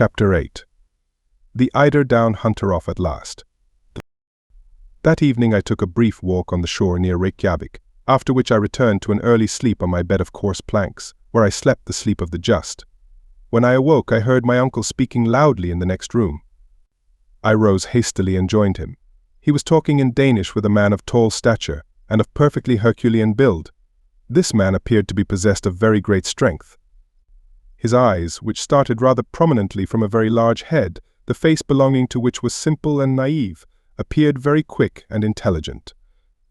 Chapter 8. The eider-down hunter off at last. That evening I took a brief walk on the shore near Reykjavik, after which I returned to an early sleep on my bed of coarse planks, where I slept the sleep of the just. When I awoke I heard my uncle speaking loudly in the next room. I rose hastily and joined him. He was talking in Danish with a man of tall stature and of perfectly Herculean build. This man appeared to be possessed of very great strength. His eyes, which started rather prominently from a very large head, the face belonging to which was simple and naive, appeared very quick and intelligent.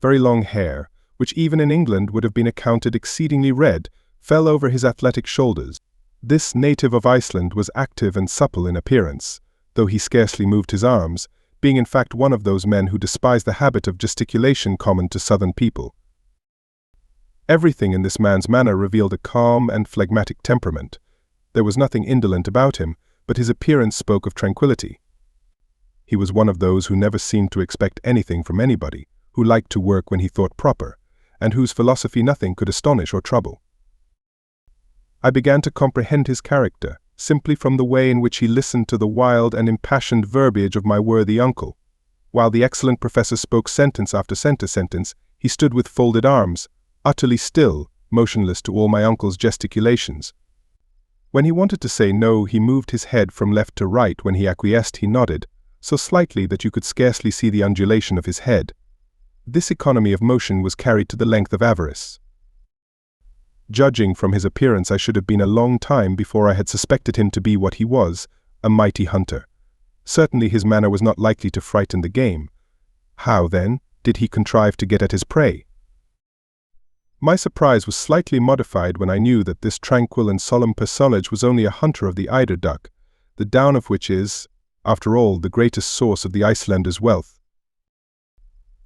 Very long hair, which even in England would have been accounted exceedingly red, fell over his athletic shoulders. This native of Iceland was active and supple in appearance, though he scarcely moved his arms, being in fact one of those men who despise the habit of gesticulation common to southern people. Everything in this man's manner revealed a calm and phlegmatic temperament. There was nothing indolent about him, but his appearance spoke of tranquility. He was one of those who never seemed to expect anything from anybody, who liked to work when he thought proper, and whose philosophy nothing could astonish or trouble. I began to comprehend his character, simply from the way in which he listened to the wild and impassioned verbiage of my worthy uncle. While the excellent professor spoke sentence after sentence, he stood with folded arms, utterly still, motionless to all my uncle's gesticulations. When he wanted to say no, he moved his head from left to right. When he acquiesced, he nodded, so slightly that you could scarcely see the undulation of his head. This economy of motion was carried to the length of avarice. Judging from his appearance, I should have been a long time before I had suspected him to be what he was, a mighty hunter. Certainly his manner was not likely to frighten the game. How, then, did he contrive to get at his prey? My surprise was slightly modified when I knew that this tranquil and solemn personage was only a hunter of the eider duck, the down of which is, after all, the greatest source of the Icelander's wealth.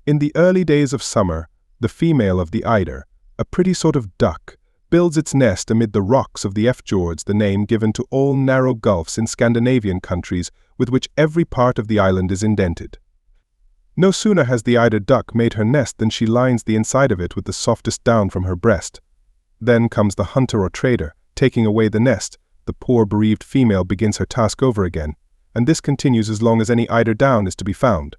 In the early days of summer, the female of the eider, a pretty sort of duck, builds its nest amid the rocks of the fjords, the name given to all narrow gulfs in Scandinavian countries with which every part of the island is indented. No sooner has the eider duck made her nest than she lines the inside of it with the softest down from her breast. Then comes the hunter or trader, taking away the nest. The poor bereaved female begins her task over again, and this continues as long as any eider down is to be found.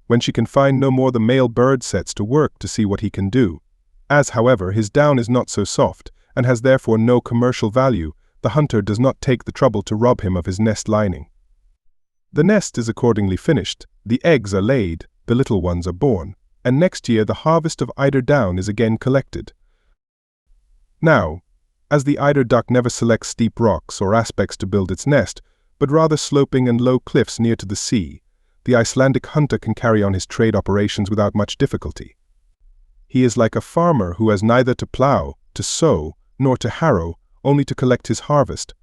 When she can find no more, the male bird sets to work to see what he can do. As, however, his down is not so soft, and has therefore no commercial value, the hunter does not take the trouble to rob him of his nest lining. The nest is accordingly finished, the eggs are laid, the little ones are born, and next year the harvest of eider down is again collected. Now, as the eider duck never selects steep rocks or aspects to build its nest, but rather sloping and low cliffs near to the sea, the Icelandic hunter can carry on his trade operations without much difficulty. He is like a farmer who has neither to plow, to sow, nor to harrow, only to collect his harvest.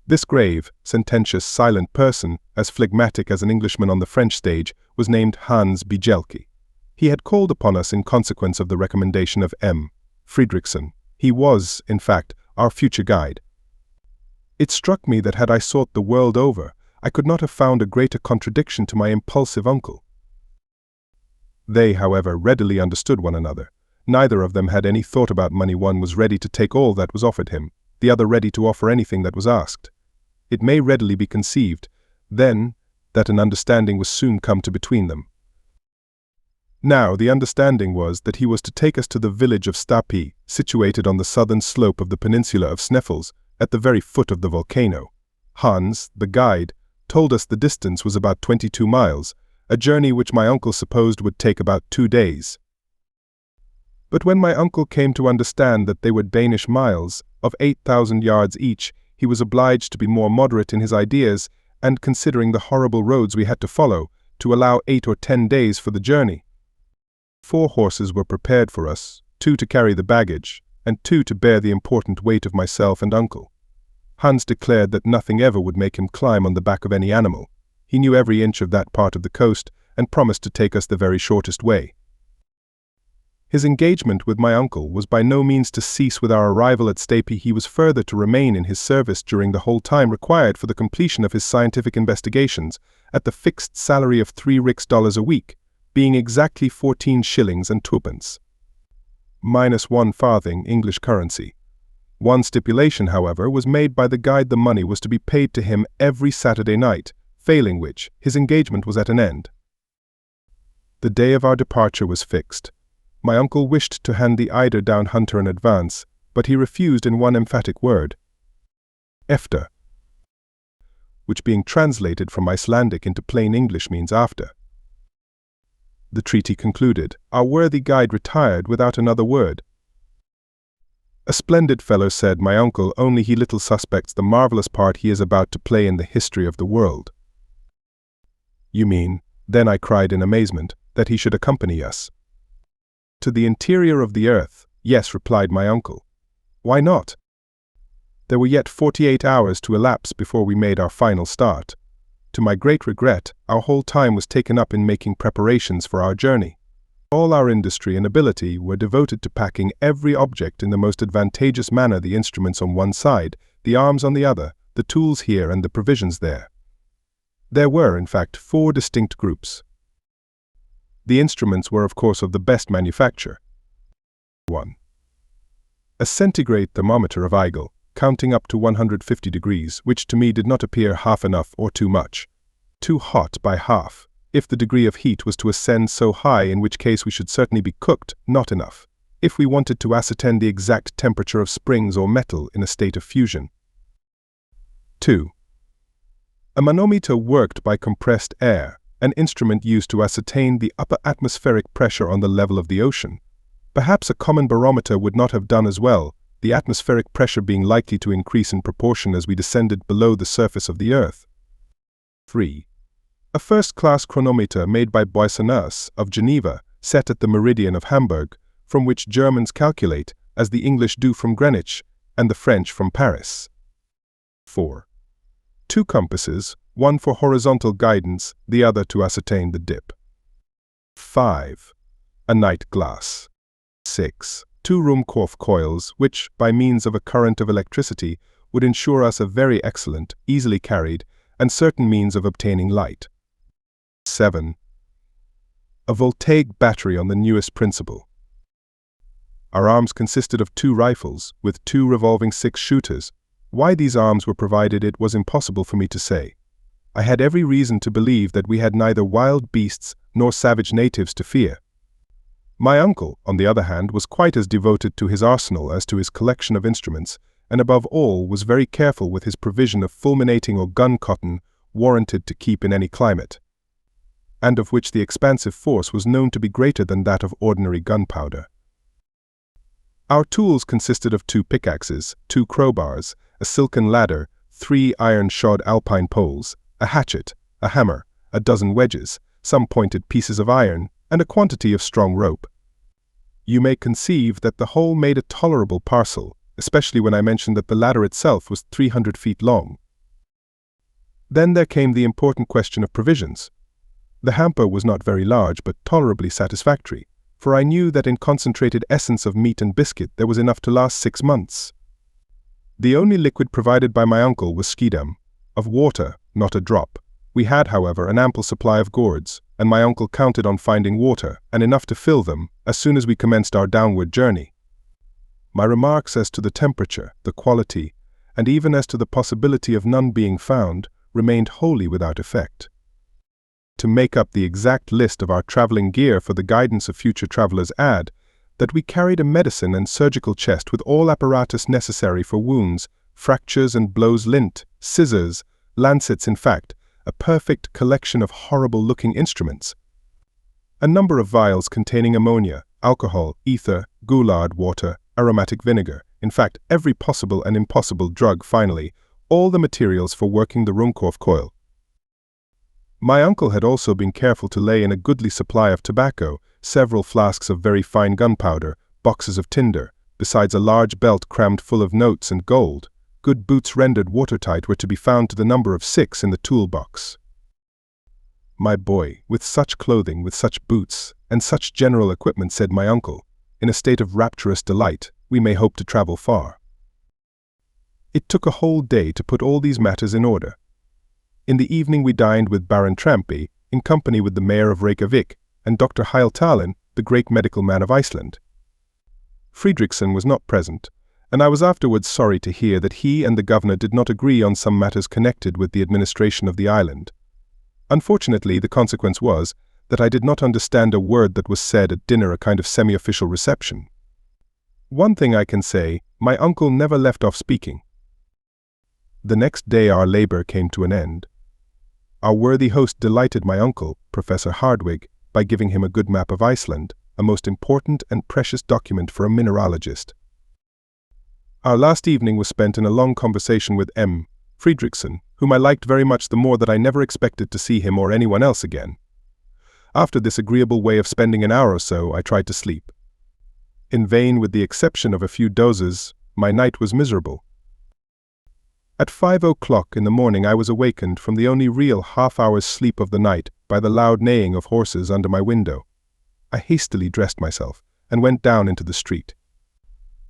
This grave, sententious, silent person, as phlegmatic as an Englishman on the French stage, was named Hans Bijelke. He had called upon us in consequence of the recommendation of M. Fridriksson. He was, in fact, our future guide. It struck me that had I sought the world over, I could not have found a greater contradiction to my impulsive uncle. They, however, readily understood one another. Neither of them had any thought about money. One was ready to take all that was offered him, the other ready to offer anything that was asked. It may readily be conceived, then, that an understanding was soon come to between them. Now, the understanding was that he was to take us to the village of Stapi, situated on the southern slope of the peninsula of Sneffels, at the very foot of the volcano. Hans, the guide, told us the distance was about 22 miles, a journey which my uncle supposed would take about 2 days. But when my uncle came to understand that they were Danish miles, of 8,000 yards each, he was obliged to be more moderate in his ideas, and considering the horrible roads we had to follow, to allow 8 or 10 days for the journey. 4 horses were prepared for us, 2 to carry the baggage, and 2 to bear the important weight of myself and uncle. Hans declared that nothing ever would make him climb on the back of any animal. He knew every inch of that part of the coast, and promised to take us the very shortest way. His engagement with my uncle was by no means to cease with our arrival at Stapi. He was further to remain in his service during the whole time required for the completion of his scientific investigations, at the fixed salary of 3 riksdaler a week, being exactly 14 shillings and twopence, minus 1 farthing English currency. One stipulation, however, was made by the guide: the money was to be paid to him every Saturday night, failing which, his engagement was at an end. The day of our departure was fixed. My uncle wished to hand the eider-down hunter in advance, but he refused in one emphatic word: "Efter," which, being translated from Icelandic into plain English, means after. The treaty concluded, our worthy guide retired without another word. "A splendid fellow," said my uncle, "only he little suspects the marvelous part he is about to play in the history of the world." "You mean," then I cried in amazement, "that he should accompany us?" "To the interior of the earth, yes," replied my uncle. "Why not?" There were yet 48 hours to elapse before we made our final start. To my great regret, our whole time was taken up in making preparations for our journey. All our industry and ability were devoted to packing every object in the most advantageous manner: the instruments on one side, the arms on the other, the tools here and the provisions there. There were, in fact, 4 distinct groups. The instruments were, of course, of the best manufacture. 1. A centigrade thermometer of Eigel, counting up to 150 degrees, which to me did not appear half enough or too much. Too hot by half, if the degree of heat was to ascend so high, in which case we should certainly be cooked; not enough, if we wanted to ascertain the exact temperature of springs or metal in a state of fusion. 2. A manometer worked by compressed air, an instrument used to ascertain the upper atmospheric pressure on the level of the ocean. Perhaps a common barometer would not have done as well, the atmospheric pressure being likely to increase in proportion as we descended below the surface of the earth. 3. A first-class chronometer made by Boissonnas of Geneva, set at the meridian of Hamburg, from which Germans calculate, as the English do from Greenwich, and the French from Paris. 4. 2 compasses, one for horizontal guidance, the other to ascertain the dip. 5. A night glass. 6. 2 Ruhmkorff coils, which, by means of a current of electricity, would ensure us a very excellent, easily carried, and certain means of obtaining light. 7. A voltaic battery on the newest principle. Our arms consisted of 2 rifles, with 2 revolving 6-shooters. Why these arms were provided it was impossible for me to say. I had every reason to believe that we had neither wild beasts nor savage natives to fear. My uncle, on the other hand, was quite as devoted to his arsenal as to his collection of instruments, and above all was very careful with his provision of fulminating or gun cotton, warranted to keep in any climate, and of which the expansive force was known to be greater than that of ordinary gunpowder. Our tools consisted of 2 pickaxes, 2 crowbars, a silken ladder, 3 iron-shod alpine poles, a hatchet, a hammer, a dozen wedges, some pointed pieces of iron, and a quantity of strong rope. You may conceive that the whole made a tolerable parcel, especially when I mentioned that the ladder itself was 300 feet long. Then there came the important question of provisions. The hamper was not very large, but tolerably satisfactory, for I knew that in concentrated essence of meat and biscuit there was enough to last 6 months. The only liquid provided by my uncle was schiedam. Of water, not a drop. We had, however, an ample supply of gourds, and my uncle counted on finding water, and enough to fill them, as soon as we commenced our downward journey. My remarks as to the temperature, the quality, and even as to the possibility of none being found, remained wholly without effect. To make up the exact list of our traveling gear for the guidance of future travelers, add that we carried a medicine and surgical chest with all apparatus necessary for wounds, fractures and blows, lint, scissors, lancets, in fact, a perfect collection of horrible-looking instruments. A number of vials containing ammonia, alcohol, ether, goulard water, aromatic vinegar, in fact, every possible and impossible drug. Finally, all the materials for working the Ruhmkorff coil. My uncle had also been careful to lay in a goodly supply of tobacco, several flasks of very fine gunpowder, boxes of tinder, besides a large belt crammed full of notes and gold. Good boots rendered watertight were to be found to the number of 6 in the toolbox. "My boy, with such clothing, with such boots, and such general equipment," said my uncle, in a state of rapturous delight, "we may hope to travel far." It took a whole day to put all these matters in order. In the evening we dined with Baron Trampy, in company with the mayor of Reykjavik, and Dr. Heiltalen, the great medical man of Iceland. Fridriksson was not present, and I was afterwards sorry to hear that he and the governor did not agree on some matters connected with the administration of the island. Unfortunately, the consequence was that I did not understand a word that was said at dinner, a kind of semi-official reception. One thing I can say, my uncle never left off speaking. The next day our labor came to an end. Our worthy host delighted my uncle, Professor Hardwigg, by giving him a good map of Iceland, a most important and precious document for a mineralogist. Our last evening was spent in a long conversation with M. Fredriksson, whom I liked very much, the more that I never expected to see him or anyone else again. After this agreeable way of spending an hour or so, I tried to sleep. In vain, with the exception of a few dozes, my night was miserable. At 5 o'clock in the morning I was awakened from the only real half-hour's sleep of the night by the loud neighing of horses under my window. I hastily dressed myself and went down into the street.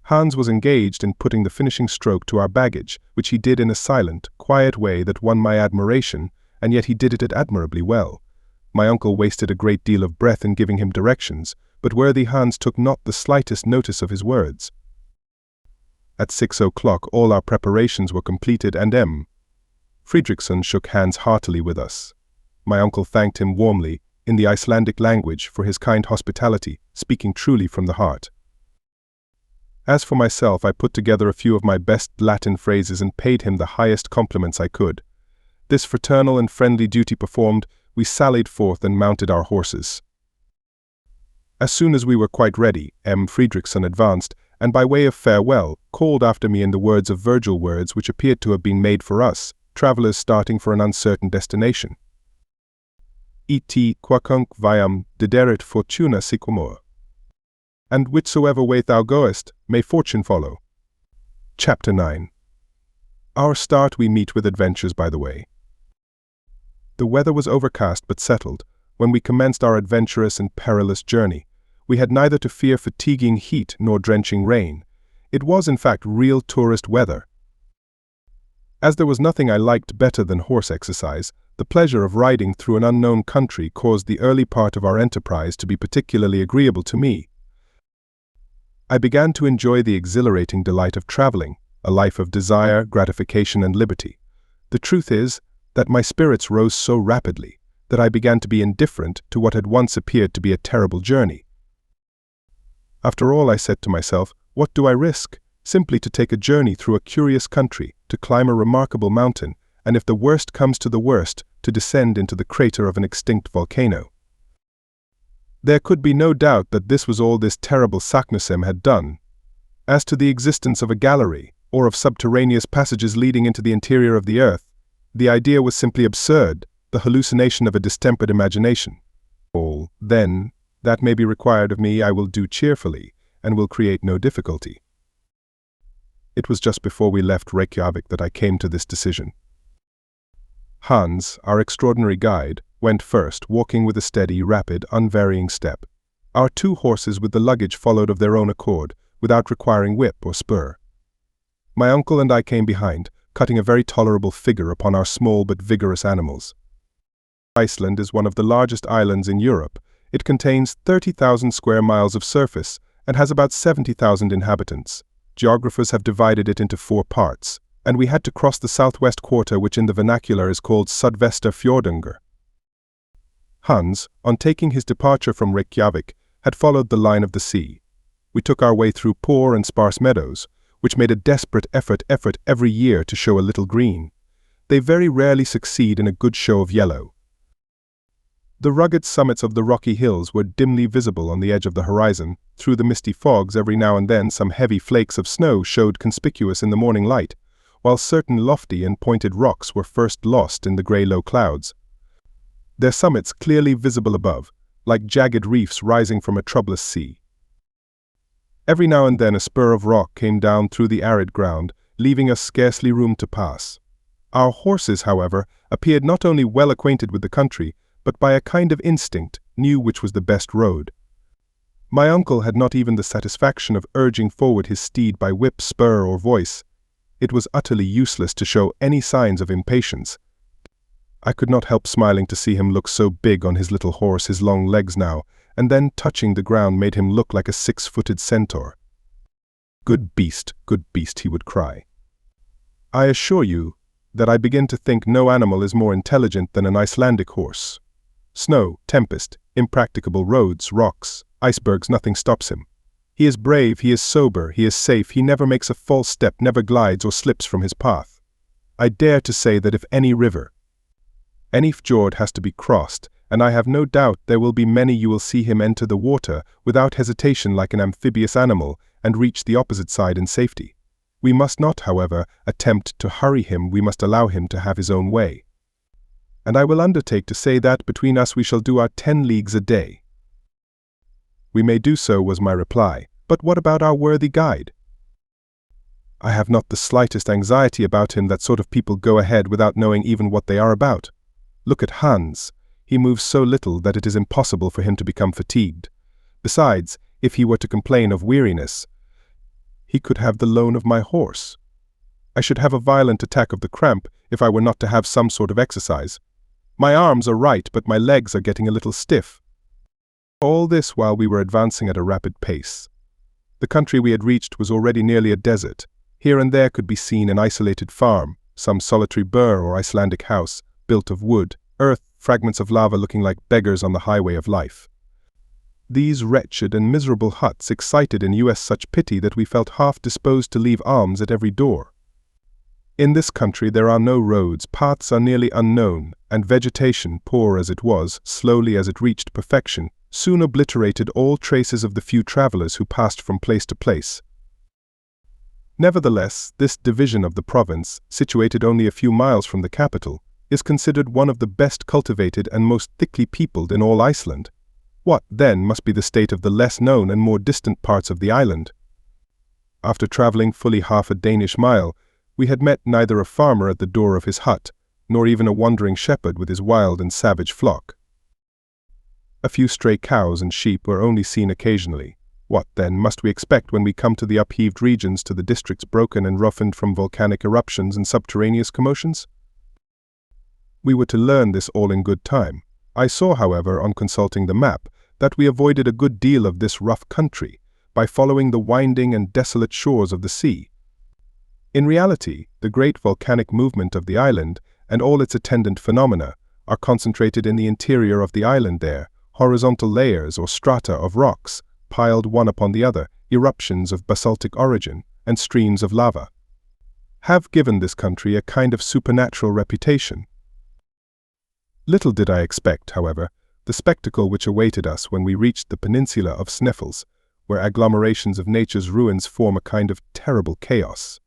Hans was engaged in putting the finishing stroke to our baggage, which he did in a silent, quiet way that won my admiration, and yet he did it admirably well. My uncle wasted a great deal of breath in giving him directions, but worthy Hans took not the slightest notice of his words. At 6 o'clock all our preparations were completed, and M. Fredriksson shook hands heartily with us. My uncle thanked him warmly, in the Icelandic language, for his kind hospitality, speaking truly from the heart. As for myself, I put together a few of my best Latin phrases and paid him the highest compliments I could. This fraternal and friendly duty performed, we sallied forth and mounted our horses. As soon as we were quite ready, M. Fredriksson advanced, and by way of farewell, called after me in the words of Virgil, words which appeared to have been made for us, travelers starting for an uncertain destination. Et quacunque viam dederit fortuna sicumur. And whithersoever way thou goest, may fortune follow. Chapter 9. Our start we meet with adventures by the way. The weather was overcast but settled. When we commenced our adventurous and perilous journey, we had neither to fear fatiguing heat nor drenching rain. It was in fact real tourist weather. As there was nothing I liked better than horse exercise, the pleasure of riding through an unknown country caused the early part of our enterprise to be particularly agreeable to me. I began to enjoy the exhilarating delight of traveling, a life of desire, gratification, and liberty. The truth is that my spirits rose so rapidly that I began to be indifferent to what had once appeared to be a terrible journey. After all, I said to myself, what do I risk? Simply to take a journey through a curious country, to climb a remarkable mountain, and if the worst comes to the worst, to descend into the crater of an extinct volcano. There could be no doubt that this was all this terrible Saknussemm had done. As to the existence of a gallery, or of subterraneous passages leading into the interior of the earth, the idea was simply absurd, the hallucination of a distempered imagination. All, then, that may be required of me I will do cheerfully, and will create no difficulty. It was just before we left Reykjavik that I came to this decision. Hans, our extraordinary guide, went first, walking with a steady, rapid, unvarying step. Our two horses with the luggage followed of their own accord, without requiring whip or spur. My uncle and I came behind, cutting a very tolerable figure upon our small but vigorous animals. Iceland is one of the largest islands in Europe. It contains 30,000 square miles of surface and has about 70,000 inhabitants. Geographers have divided it into 4 parts, and we had to cross the southwest quarter, which in the vernacular is called Sudvesturfjordungur. Hans, on taking his departure from Reykjavik, had followed the line of the sea. We took our way through poor and sparse meadows, which made a desperate effort every year to show a little green. They very rarely succeed in a good show of yellow. The rugged summits of the rocky hills were dimly visible on the edge of the horizon. Through the misty fogs, every now and then some heavy flakes of snow showed conspicuous in the morning light, while certain lofty and pointed rocks were first lost in the grey low clouds, their summits clearly visible above, like jagged reefs rising from a troublous sea. Every now and then a spur of rock came down through the arid ground, leaving us scarcely room to pass. Our horses, however, appeared not only well acquainted with the country, but by a kind of instinct knew which was the best road. My uncle had not even the satisfaction of urging forward his steed by whip, spur, or voice. It was utterly useless to show any signs of impatience. I could not help smiling to see him look so big on his little horse, his long legs now, and then touching the ground made him look like a 6-footed centaur. good beast, he would cry. I assure you that I begin to think no animal is more intelligent than an Icelandic horse. Snow, tempest, impracticable roads, rocks, icebergs, nothing stops him. He is brave, he is sober, he is safe, he never makes a false step, never glides or slips from his path. I dare to say that if any river, any fjord has to be crossed, and I have no doubt there will be many, you will see him enter the water without hesitation like an amphibious animal and reach the opposite side in safety. We must not, however, attempt to hurry him, we must allow him to have his own way. And I will undertake to say that between us we shall do our 10 leagues a day. We may do so, was my reply, but what about our worthy guide? I have not the slightest anxiety about him. That sort of people go ahead without knowing even what they are about. Look at Hans. He moves so little that it is impossible for him to become fatigued. Besides, if he were to complain of weariness, he could have the loan of my horse. I should have a violent attack of the cramp if I were not to have some sort of exercise. My arms are right, but my legs are getting a little stiff. All this while we were advancing at a rapid pace. The country we had reached was already nearly a desert. Here and there could be seen an isolated farm, some solitary burgh or Icelandic house, built of wood, earth, fragments of lava looking like beggars on the highway of life. These wretched and miserable huts excited in us such pity that we felt half disposed to leave alms at every door. In this country there are no roads, paths are nearly unknown, and vegetation, poor as it was, slowly as it reached perfection, soon obliterated all traces of the few travelers who passed from place to place. Nevertheless, this division of the province, situated only a few miles from the capital, is considered one of the best cultivated and most thickly peopled in all Iceland. What, then, must be the state of the less known and more distant parts of the island? After traveling fully half a Danish mile, we had met neither a farmer at the door of his hut, nor even a wandering shepherd with his wild and savage flock. A few stray cows and sheep were only seen occasionally. What, then, must we expect when we come to the upheaved regions, to the districts broken and roughened from volcanic eruptions and subterraneous commotions? We were to learn this all in good time. I saw, however, on consulting the map, that we avoided a good deal of this rough country by following the winding and desolate shores of the sea. In reality, the great volcanic movement of the island and all its attendant phenomena are concentrated in the interior of the island there, horizontal layers or strata of rocks, piled one upon the other, eruptions of basaltic origin, and streams of lava, have given this country a kind of supernatural reputation. Little did I expect, however, the spectacle which awaited us when we reached the peninsula of Sneffels, where agglomerations of nature's ruins form a kind of terrible chaos.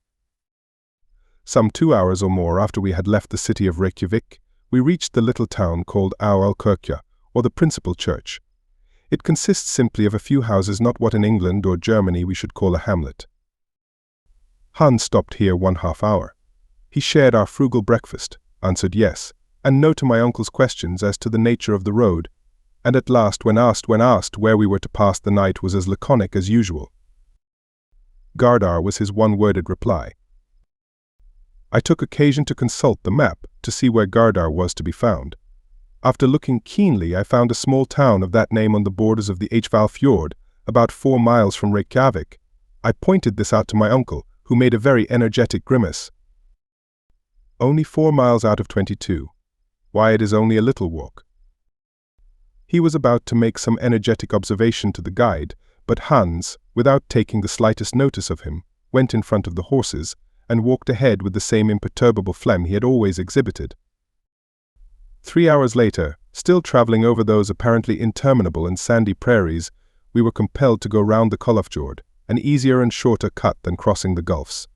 Some 2 hours or more after we had left the city of Reykjavik, we reached the little town called Aðalkirkja, or the principal church. It consists simply of a few houses, not what in England or Germany we should call a hamlet. Hans stopped here 1/2 hour. He shared our frugal breakfast, answered yes and no to my uncle's questions as to the nature of the road, and at last, when asked where we were to pass the night, was as laconic as usual. Gardar was his one-worded reply. I took occasion to consult the map to see where Gardar was to be found. After looking keenly, I found a small town of that name on the borders of the Hval fjord, about 4 miles from Reykjavik. I pointed this out to my uncle, who made a very energetic grimace. Only 4 miles out of 22. Why, it is only a little walk. He was about to make some energetic observation to the guide, but Hans, without taking the slightest notice of him, went in front of the horses and walked ahead with the same imperturbable phlegm he had always exhibited. 3 hours later, still traveling over those apparently interminable and sandy prairies, we were compelled to go round the Kollafjord, an easier and shorter cut than crossing the gulfs.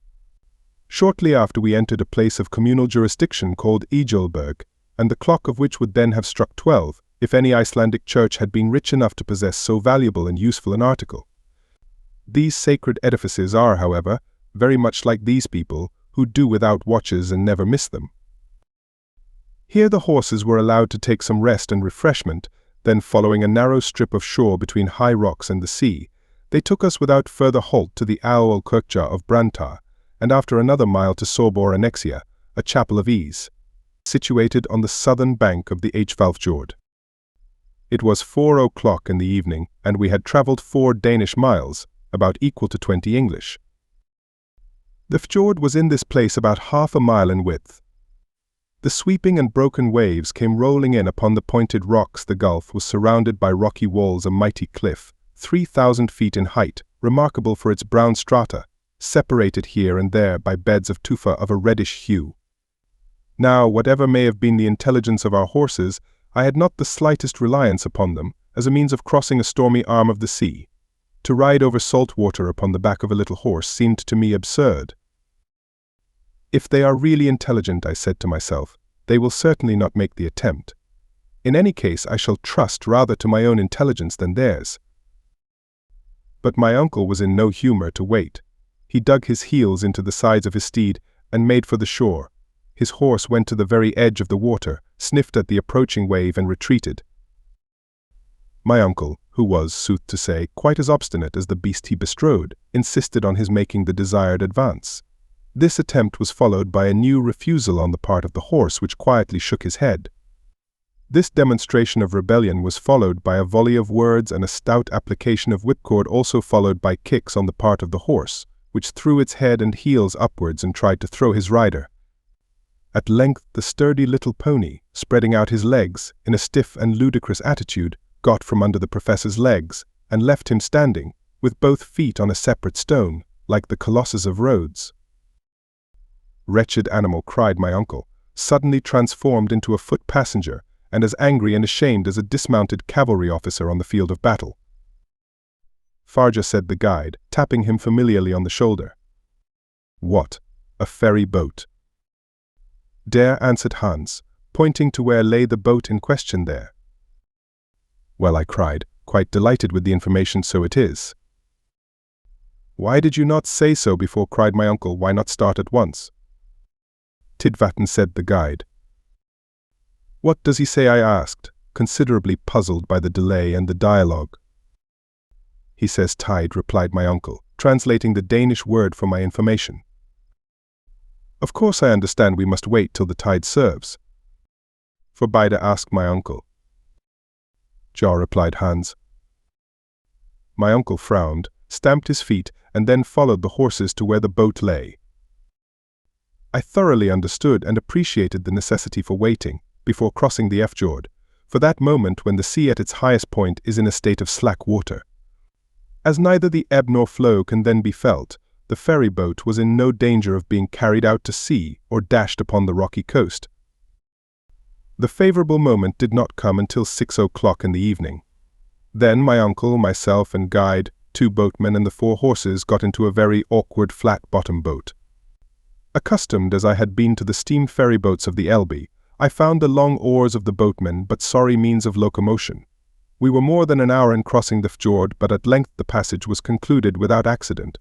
Shortly after, we entered a place of communal jurisdiction called Ejulberg, and the clock of which would then have struck 12, if any Icelandic church had been rich enough to possess so valuable and useful an article. These sacred edifices are, however, very much like these people, who do without watches and never miss them. Here the horses were allowed to take some rest and refreshment, then following a narrow strip of shore between high rocks and the sea, they took us without further halt to the Aðalkirkja of Brantar, and after another mile to Sobor Annexia, a chapel of ease, situated on the southern bank of the Hvalfjord. It was 4 o'clock in the evening, and we had travelled 4 Danish miles, about equal to 20 English. The fjord was in this place about half a mile in width. The sweeping and broken waves came rolling in upon the pointed rocks. The gulf was surrounded by rocky walls, a mighty cliff, 3,000 feet in height, remarkable for its brown strata, separated here and there by beds of tufa of a reddish hue. Now, whatever may have been the intelligence of our horses, I had not the slightest reliance upon them as a means of crossing a stormy arm of the sea. To ride over salt water upon the back of a little horse seemed to me absurd. If they are really intelligent, I said to myself, they will certainly not make the attempt. In any case, I shall trust rather to my own intelligence than theirs. But my uncle was in no humor to wait. He dug his heels into the sides of his steed and made for the shore. His horse went to the very edge of the water, sniffed at the approaching wave and retreated. My uncle, who was, sooth to say, quite as obstinate as the beast he bestrode, insisted on his making the desired advance. This attempt was followed by a new refusal on the part of the horse, which quietly shook his head. This demonstration of rebellion was followed by a volley of words and a stout application of whipcord, also followed by kicks on the part of the horse, which threw its head and heels upwards and tried to throw his rider. At length the sturdy little pony, spreading out his legs in a stiff and ludicrous attitude, got from under the professor's legs and left him standing, with both feet on a separate stone, like the Colossus of Rhodes. "Wretched animal," cried my uncle, suddenly transformed into a foot passenger, and as angry and ashamed as a dismounted cavalry officer on the field of battle. "Farja," said the guide, tapping him familiarly on the shoulder. "What? A ferry boat?" "Der," answered Hans, pointing to where lay the boat in question there. "Well," I cried, quite delighted with the information, "so it is." "Why did you not say so before?" cried my uncle. "Why not start at once?" "Tidvatten," said the guide. "What does he say?" I asked, considerably puzzled by the delay and the dialogue. "He says tide," replied my uncle, translating the Danish word for my information. "Of course I understand we must wait till the tide serves." "For Bida?" asked my uncle. "Ja," replied Hans. My uncle frowned, stamped his feet, and then followed the horses to where the boat lay. I thoroughly understood and appreciated the necessity for waiting before crossing the fjord, for that moment when the sea at its highest point is in a state of slack water. As neither the ebb nor flow can then be felt, the ferry boat was in no danger of being carried out to sea or dashed upon the rocky coast. The favorable moment did not come until 6 o'clock in the evening. Then my uncle, myself, and guide, 2 boatmen, and the 4 horses got into a very awkward flat-bottom boat. Accustomed as I had been to the steam ferry boats of the Elbe, I found the long oars of the boatmen but sorry means of locomotion. We were more than an hour in crossing the fjord, but at length the passage was concluded without accident.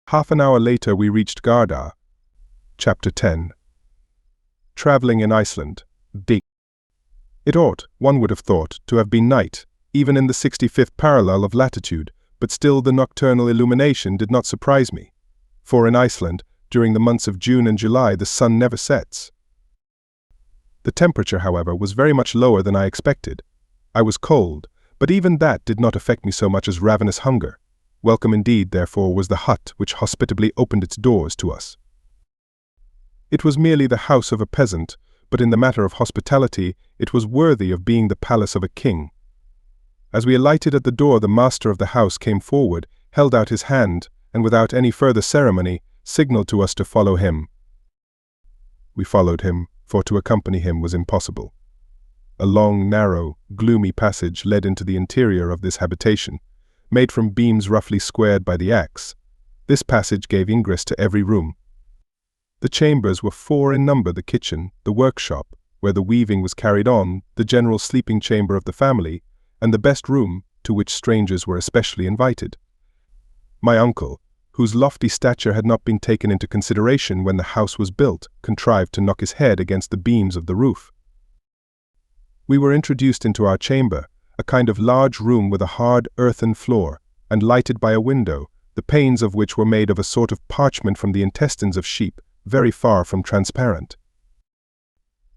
Half an hour later we reached Garda. Chapter 10. Traveling in Iceland. D. It ought, one would have thought, to have been night, even in the 65th parallel of latitude, but still the nocturnal illumination did not surprise me. For in Iceland, during the months of June and July, the sun never sets. The temperature, however, was very much lower than I expected. I was cold, but even that did not affect me so much as ravenous hunger. Welcome indeed, therefore, was the hut which hospitably opened its doors to us. It was merely the house of a peasant, but in the matter of hospitality, it was worthy of being the palace of a king. As we alighted at the door, the master of the house came forward, held out his hand, and without any further ceremony, signaled to us to follow him. We followed him, for to accompany him was impossible. A long, narrow, gloomy passage led into the interior of this habitation, made from beams roughly squared by the axe. This passage gave ingress to every room. The chambers were 4 in number: the kitchen, the workshop, where the weaving was carried on, the general sleeping chamber of the family, and the best room, to which strangers were especially invited. My uncle, whose lofty stature had not been taken into consideration when the house was built, contrived to knock his head against the beams of the roof. We were introduced into our chamber, a kind of large room with a hard earthen floor, and lighted by a window, the panes of which were made of a sort of parchment from the intestines of sheep, very far from transparent.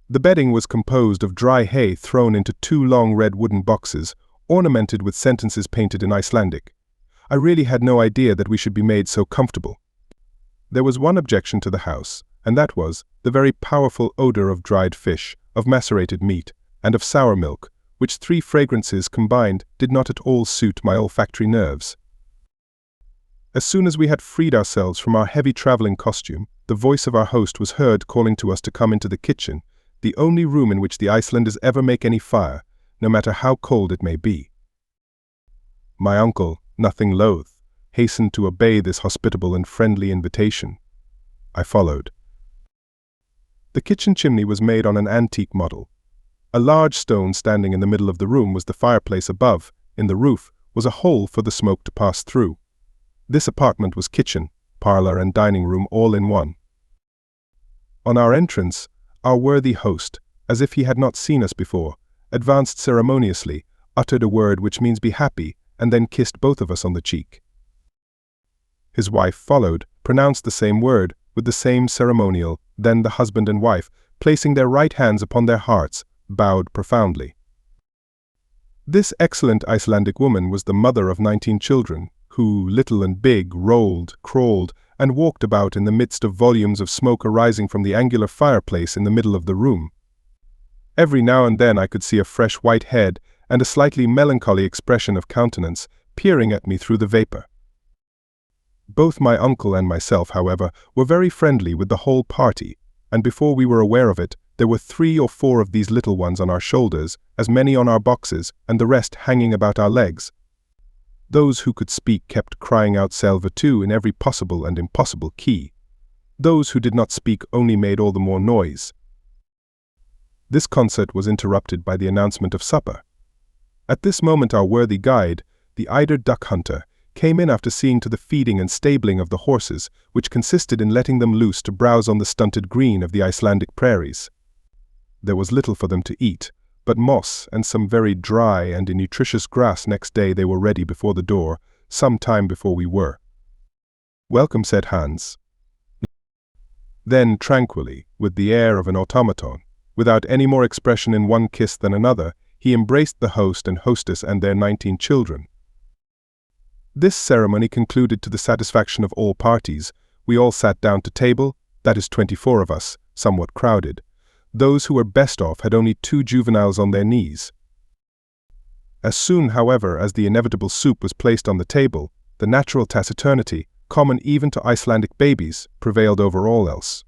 The bedding was composed of dry hay thrown into 2 long red wooden boxes, ornamented with sentences painted in Icelandic. I really had no idea that we should be made so comfortable. There was one objection to the house, and that was the very powerful odor of dried fish, of macerated meat, and of sour milk, which three fragrances combined did not at all suit my olfactory nerves. As soon as we had freed ourselves from our heavy traveling costume, the voice of our host was heard calling to us to come into the kitchen, the only room in which the Icelanders ever make any fire, no matter how cold it may be. My uncle, nothing loath, hastened to obey this hospitable and friendly invitation. I followed. The kitchen chimney was made on an antique model. A large stone standing in the middle of the room was the fireplace above. In the roof was a hole for the smoke to pass through. This apartment was kitchen, parlor, and dining room all in one. On our entrance, our worthy host, as if he had not seen us before, advanced ceremoniously, uttered a word which means be happy, and then kissed both of us on the cheek. His wife followed, pronounced the same word, with the same ceremonial, then the husband and wife, placing their right hands upon their hearts, bowed profoundly. This excellent Icelandic woman was the mother of 19 children, who, little and big, rolled, crawled, and walked about in the midst of volumes of smoke arising from the angular fireplace in the middle of the room. Every now and then I could see a fresh white head and a slightly melancholy expression of countenance peering at me through the vapor. Both my uncle and myself, however, were very friendly with the whole party, and before we were aware of it, there were 3 or 4 of these little ones on our shoulders, as many on our boxes, and the rest hanging about our legs. Those who could speak kept crying out Salve tu in every possible and impossible key. Those who did not speak only made all the more noise. This concert was interrupted by the announcement of supper. At this moment our worthy guide, the eider duck hunter, came in after seeing to the feeding and stabling of the horses, which consisted in letting them loose to browse on the stunted green of the Icelandic prairies. There was little for them to eat, but moss and some very dry and innutritious grass. Next day they were ready before the door, some time before we were. "Welcome," said Hans. Then, tranquilly, with the air of an automaton, without any more expression in one kiss than another, he embraced the host and hostess and their 19 children. This ceremony concluded to the satisfaction of all parties. We all sat down to table, that is 24 of us, somewhat crowded. Those who were best off had only 2 juveniles on their knees. As soon, however, as the inevitable soup was placed on the table, the natural taciturnity, common even to Icelandic babies, prevailed over all else.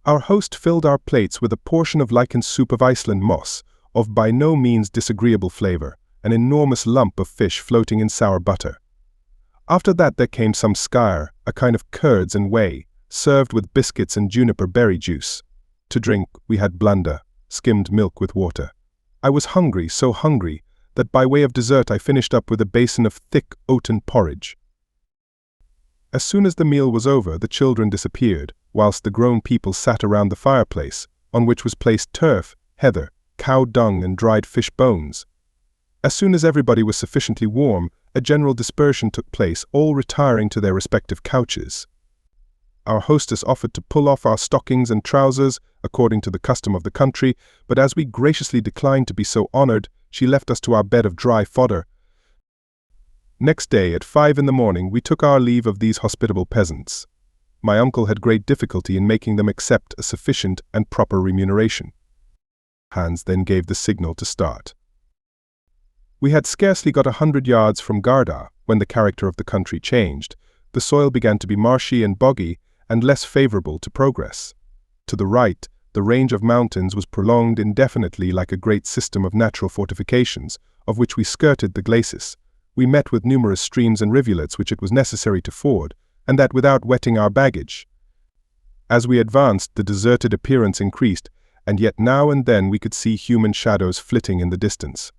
Our host filled our plates with a portion of lichen soup of Iceland moss, of by no means disagreeable flavor, an enormous lump of fish floating in sour butter. After that there came some skyr, a kind of curds and whey, served with biscuits and juniper berry juice. To drink, we had blanda, skimmed milk with water. I was hungry, so hungry, that by way of dessert I finished up with a basin of thick oaten porridge. As soon as the meal was over, the children disappeared, whilst the grown people sat around the fireplace, on which was placed turf, heather, cow dung and dried fish bones. As soon as everybody was sufficiently warm, a general dispersion took place, all retiring to their respective couches. Our hostess offered to pull off our stockings and trousers, according to the custom of the country, but as we graciously declined to be so honored, she left us to our bed of dry fodder. Next day, at 5 in the morning, we took our leave of these hospitable peasants. My uncle had great difficulty in making them accept a sufficient and proper remuneration. Hans then gave the signal to start. We had scarcely got 100 yards from Garda when the character of the country changed. The soil began to be marshy and boggy, and less favorable to progress. To the right, the range of mountains was prolonged indefinitely like a great system of natural fortifications, of which we skirted the glacis. We met with numerous streams and rivulets which it was necessary to ford, and that without wetting our baggage. As we advanced, the deserted appearance increased, and yet now and then we could see human shadows flitting in the distance.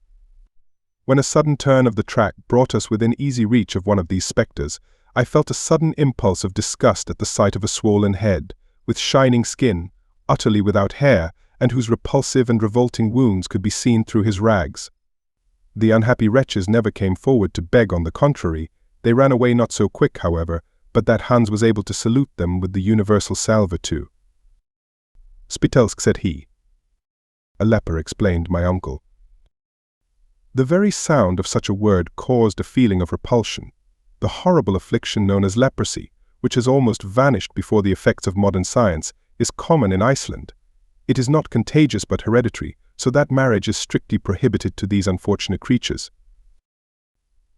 When a sudden turn of the track brought us within easy reach of one of these spectres, I felt a sudden impulse of disgust at the sight of a swollen head, with shining skin, utterly without hair, and whose repulsive and revolting wounds could be seen through his rags. The unhappy wretches never came forward to beg. On the contrary, they ran away, not so quick, however, but that Hans was able to salute them with the universal salve tu. "Spitelsk," said he. "A leper," explained my uncle. The very sound of such a word caused a feeling of repulsion. The horrible affliction known as leprosy, which has almost vanished before the effects of modern science, is common in Iceland. It is not contagious but hereditary, so that marriage is strictly prohibited to these unfortunate creatures.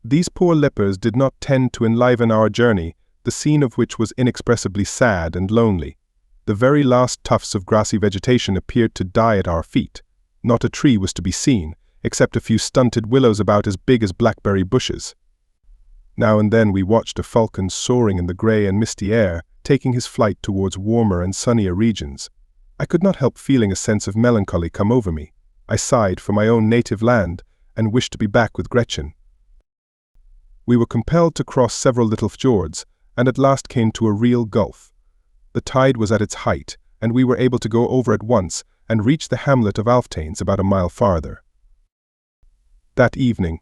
These poor lepers did not tend to enliven our journey, the scene of which was inexpressibly sad and lonely. The very last tufts of grassy vegetation appeared to die at our feet. Not a tree was to be seen, except a few stunted willows about as big as blackberry bushes. Now and then we watched a falcon soaring in the grey and misty air, taking his flight towards warmer and sunnier regions. I could not help feeling a sense of melancholy come over me. I sighed for my own native land, and wished to be back with Gretchen. We were compelled to cross several little fjords, and at last came to a real gulf. The tide was at its height, and we were able to go over at once and reach the hamlet of Alftanes about a mile farther. That evening,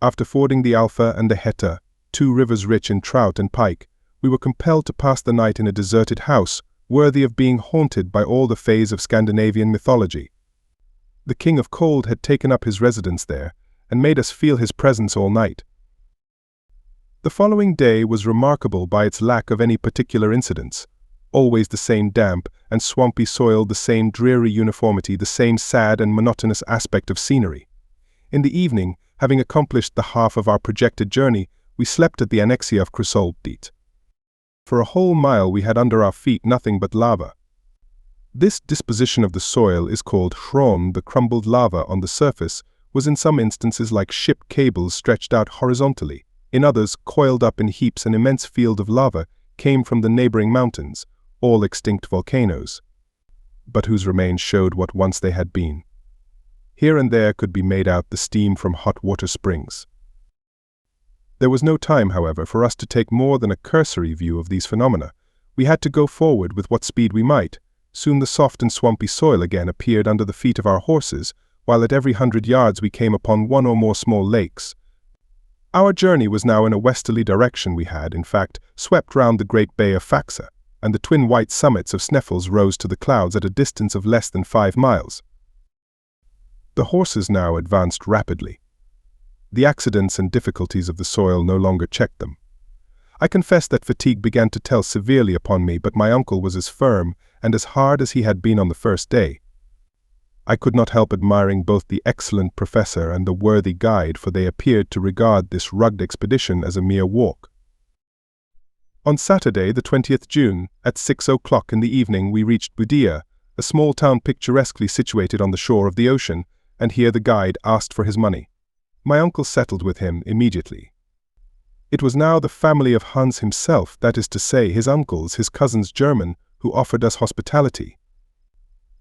after fording the Alfa and the Hetta, 2 rivers rich in trout and pike, we were compelled to pass the night in a deserted house, worthy of being haunted by all the fays of Scandinavian mythology. The King of Cold had taken up his residence there, and made us feel his presence all night. The following day was remarkable by its lack of any particular incidents. Always the same damp and swampy soil, the same dreary uniformity, the same sad and monotonous aspect of scenery. In the evening, having accomplished the half of our projected journey, we slept at the annexia of Chrysolbdit. For a whole mile we had under our feet nothing but lava. This disposition of the soil is called hron. The crumbled lava on the surface was in some instances like ship cables stretched out horizontally. In others, coiled up in heaps, an immense field of lava came from the neighboring mountains, all extinct volcanoes, but whose remains showed what once they had been. Here and there could be made out the steam from hot water springs. There was no time, however, for us to take more than a cursory view of these phenomena. We had to go forward with what speed we might. Soon the soft and swampy soil again appeared under the feet of our horses, while at every 100 yards we came upon one or more small lakes. Our journey was now in a westerly direction. We had, in fact, swept round the great bay of Faxa, and the twin white summits of Sneffels rose to the clouds at a distance of less than 5 miles. The horses now advanced rapidly. The accidents and difficulties of the soil no longer checked them. I confess that fatigue began to tell severely upon me, but my uncle was as firm and as hard as he had been on the first day. I could not help admiring both the excellent professor and the worthy guide, for they appeared to regard this rugged expedition as a mere walk. On Saturday, the 20th June, at 6 o'clock in the evening, we reached Budia, a small town picturesquely situated on the shore of the ocean, and here the guide asked for his money. My uncle settled with him immediately. It was now the family of Hans himself, that is to say, his uncles, his cousins German, who offered us hospitality.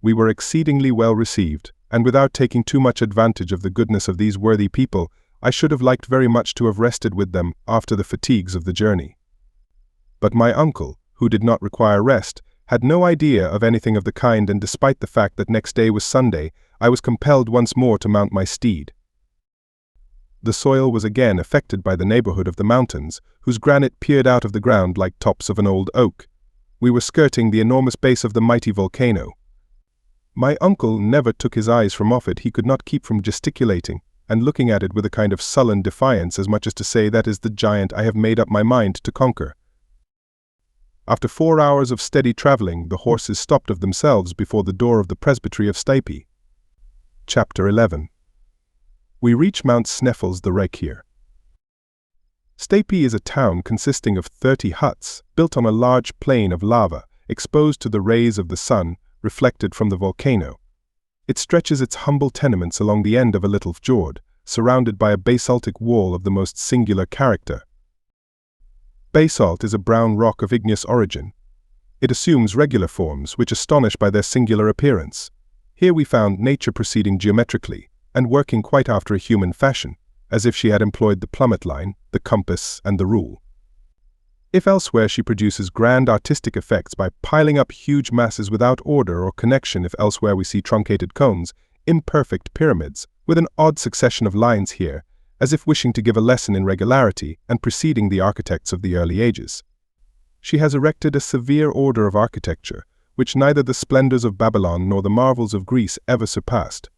We were exceedingly well received, and without taking too much advantage of the goodness of these worthy people, I should have liked very much to have rested with them after the fatigues of the journey. But my uncle, who did not require rest, had no idea of anything of the kind, and despite the fact that next day was Sunday, I was compelled once more to mount my steed. The soil was again affected by the neighborhood of the mountains, whose granite peered out of the ground like tops of an old oak. We were skirting the enormous base of the mighty volcano. My uncle never took his eyes from off it. He could not keep from gesticulating and looking at it with a kind of sullen defiance, as much as to say, "That is the giant I have made up my mind to conquer." After 4 hours of steady traveling, the horses stopped of themselves before the door of the presbytery of Stapy. Chapter 11. We reach Mount Sneffels the Reykjir. Stapy is a town consisting of 30 huts, built on a large plain of lava, exposed to the rays of the sun, reflected from the volcano. It stretches its humble tenements along the end of a little fjord, surrounded by a basaltic wall of the most singular character. Basalt is a brown rock of igneous origin. It assumes regular forms, which astonish by their singular appearance. Here we found nature proceeding geometrically, and working quite after a human fashion, as if she had employed the plummet line, the compass, and the rule. If elsewhere she produces grand artistic effects by piling up huge masses without order or connection, if elsewhere we see truncated cones, imperfect pyramids, with an odd succession of lines here, as if wishing to give a lesson in regularity and preceding the architects of the early ages. She has erected a severe order of architecture, which neither the splendors of Babylon nor the marvels of Greece ever surpassed.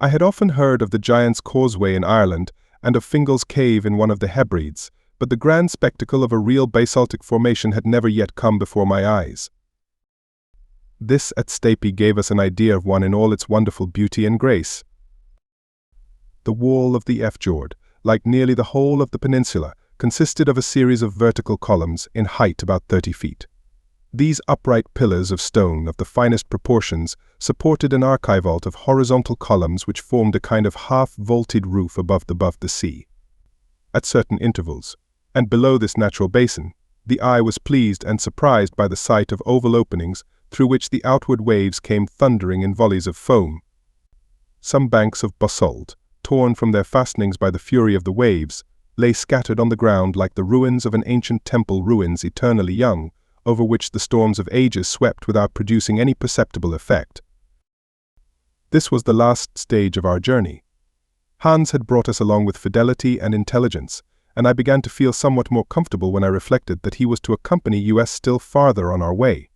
I had often heard of the Giant's Causeway in Ireland and of Fingal's Cave in one of the Hebrides, but the grand spectacle of a real basaltic formation had never yet come before my eyes. This at Stapy gave us an idea of one in all its wonderful beauty and grace. The wall of the fjord, like nearly the whole of the peninsula, consisted of a series of vertical columns in height about 30 feet. These upright pillars of stone of the finest proportions supported an archivolt of horizontal columns which formed a kind of half-vaulted roof above the sea. At certain intervals, and below this natural basin, the eye was pleased and surprised by the sight of oval openings through which the outward waves came thundering in volleys of foam. Some banks of basalt, torn from their fastenings by the fury of the waves, lay scattered on the ground like the ruins of an ancient temple ruins eternally young, over which the storms of ages swept without producing any perceptible effect. This was the last stage of our journey. Hans had brought us along with fidelity and intelligence, and I began to feel somewhat more comfortable when I reflected that he was to accompany us still farther on our way.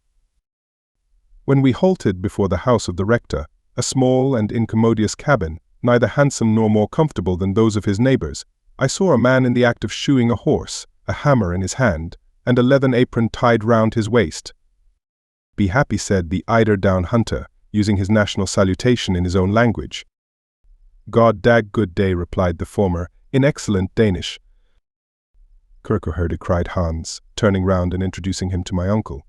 When we halted before the house of the rector, a small and incommodious cabin, neither handsome nor more comfortable than those of his neighbors, I saw a man in the act of shoeing a horse, a hammer in his hand, and a leathern apron tied round his waist. "Be happy," said the eider-down hunter, using his national salutation in his own language. "God dag good day," replied the former, in excellent Danish. "Kirkerherde," cried Hans, turning round and introducing him to my uncle.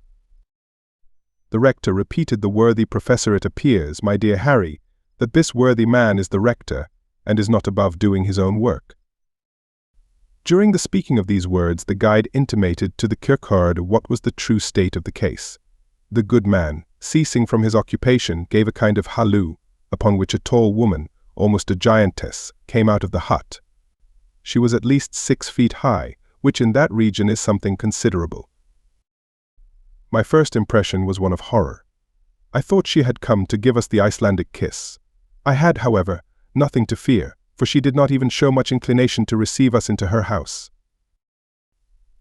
The rector repeated, "The worthy professor, it appears, my dear Harry, that this worthy man is the rector, and is not above doing his own work." During the speaking of these words, the guide intimated to the Kirkherde what was the true state of the case. The good man, ceasing from his occupation, gave a kind of halloo, upon which a tall woman, almost a giantess, came out of the hut. She was at least 6 feet high, which in that region is something considerable. My first impression was one of horror. I thought she had come to give us the Icelandic kiss. I had, however, nothing to fear, for she did not even show much inclination to receive us into her house.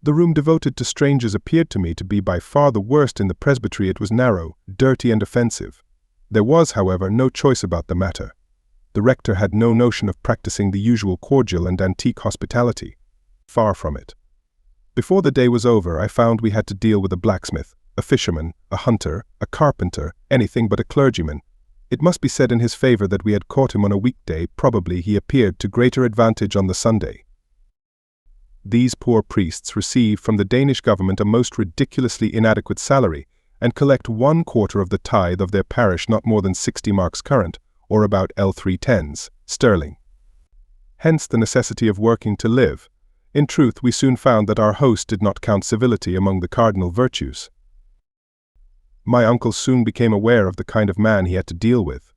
The room devoted to strangers appeared to me to be by far the worst in the presbytery. It was narrow, dirty, and offensive. There was, however, no choice about the matter. The rector had no notion of practicing the usual cordial and antique hospitality. Far from it. Before the day was over, I found we had to deal with a blacksmith, a fisherman, a hunter, a carpenter, anything but a clergyman. It must be said in his favor that we had caught him on a weekday. Probably he appeared to greater advantage on the Sunday. These poor priests receive from the Danish government a most ridiculously inadequate salary, and collect 1/4 of the tithe of their parish, not more than 60 marks current, or about L310s, sterling. Hence the necessity of working to live. In truth, we soon found that our host did not count civility among the cardinal virtues. My uncle soon became aware of the kind of man he had to deal with.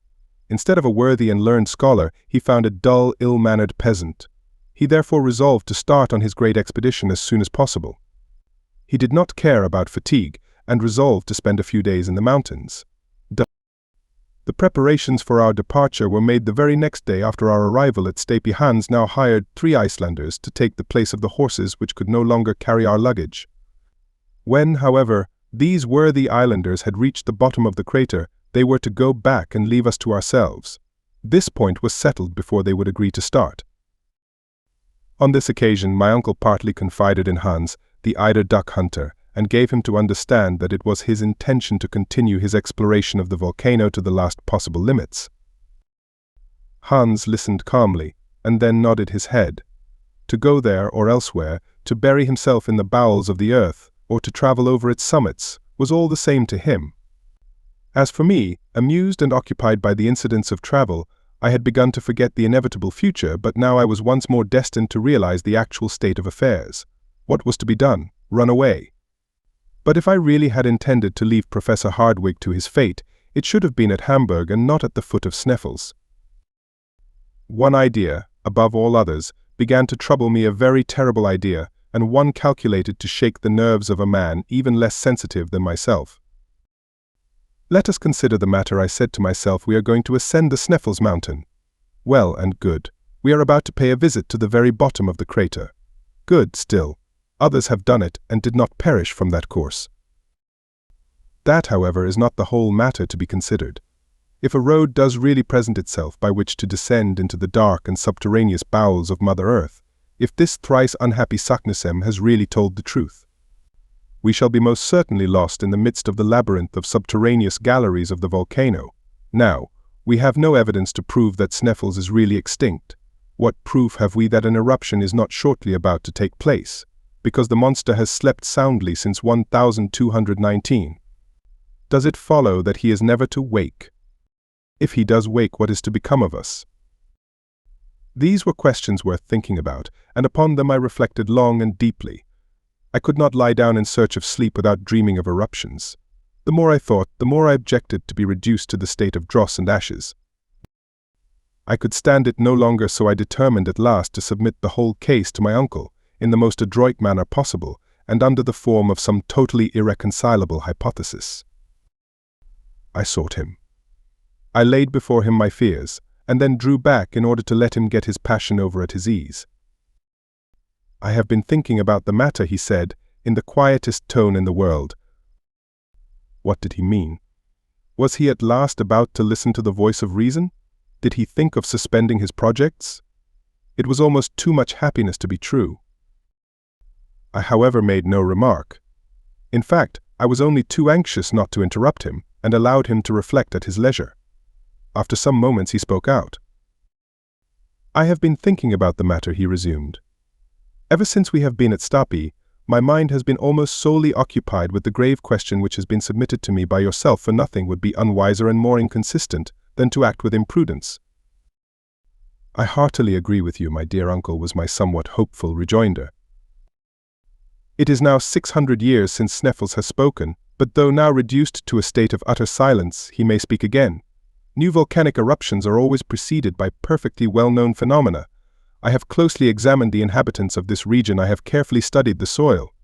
Instead of a worthy and learned scholar, he found a dull, ill-mannered peasant. He therefore resolved to start on his great expedition as soon as possible. He did not care about fatigue, and resolved to spend a few days in the mountains. The preparations for our departure were made the very next day after our arrival at Stapy. Hans now hired 3 Icelanders to take the place of the horses which could no longer carry our luggage. When, however, these worthy islanders had reached the bottom of the crater, they were to go back and leave us to ourselves. This point was settled before they would agree to start. On this occasion, my uncle partly confided in Hans, the eider-duck hunter, and gave him to understand that it was his intention to continue his exploration of the volcano to the last possible limits. Hans listened calmly, and then nodded his head. To go there or elsewhere, to bury himself in the bowels of the earth, or to travel over its summits, was all the same to him. As for me, amused and occupied by the incidents of travel, I had begun to forget the inevitable future, but now I was once more destined to realize the actual state of affairs. What was to be done? Run away. But if I really had intended to leave Professor Hardwigg to his fate, it should have been at Hamburg and not at the foot of Sneffels. One idea, above all others, began to trouble me, a very terrible idea, and one calculated to shake the nerves of a man even less sensitive than myself. "Let us consider the matter," I said to myself. "We are going to ascend the Sneffels mountain. Well and good. We are about to pay a visit to the very bottom of the crater. Good still. Others have done it and did not perish from that course. That, however, is not the whole matter to be considered. If a road does really present itself by which to descend into the dark and subterraneous bowels of Mother Earth, if this thrice unhappy Saknussemm has really told the truth. We shall be most certainly lost in the midst of the labyrinth of subterraneous galleries of the volcano. Now, we have no evidence to prove that Sneffels is really extinct. What proof have we that an eruption is not shortly about to take place, because the monster has slept soundly since 1219? Does it follow that he is never to wake? If he does wake, what is to become of us? These were questions worth thinking about, and upon them I reflected long and deeply. I could not lie down in search of sleep without dreaming of eruptions. The more I thought, the more I objected to be reduced to the state of dross and ashes. I could stand it no longer, so I determined at last to submit the whole case to my uncle, in the most adroit manner possible, and under the form of some totally irreconcilable hypothesis. I sought him. I laid before him my fears, and then drew back in order to let him get his passion over at his ease. "I have been thinking about the matter," he said, in the quietest tone in the world. What did he mean? Was he at last about to listen to the voice of reason? Did he think of suspending his projects? It was almost too much happiness to be true. I, however, made no remark. In fact, I was only too anxious not to interrupt him, and allowed him to reflect at his leisure. After some moments he spoke out. "I have been thinking about the matter," he resumed. "Ever since we have been at Stapi, my mind has been almost solely occupied with the grave question which has been submitted to me by yourself, for nothing would be unwiser and more inconsistent than to act with imprudence." "I heartily agree with you, my dear uncle," was my somewhat hopeful rejoinder. "It is now 600 years since Sneffels has spoken, but though now reduced to a state of utter silence, he may speak again. New volcanic eruptions are always preceded by perfectly well-known phenomena. I have closely examined the inhabitants of this region, I have carefully studied the soil.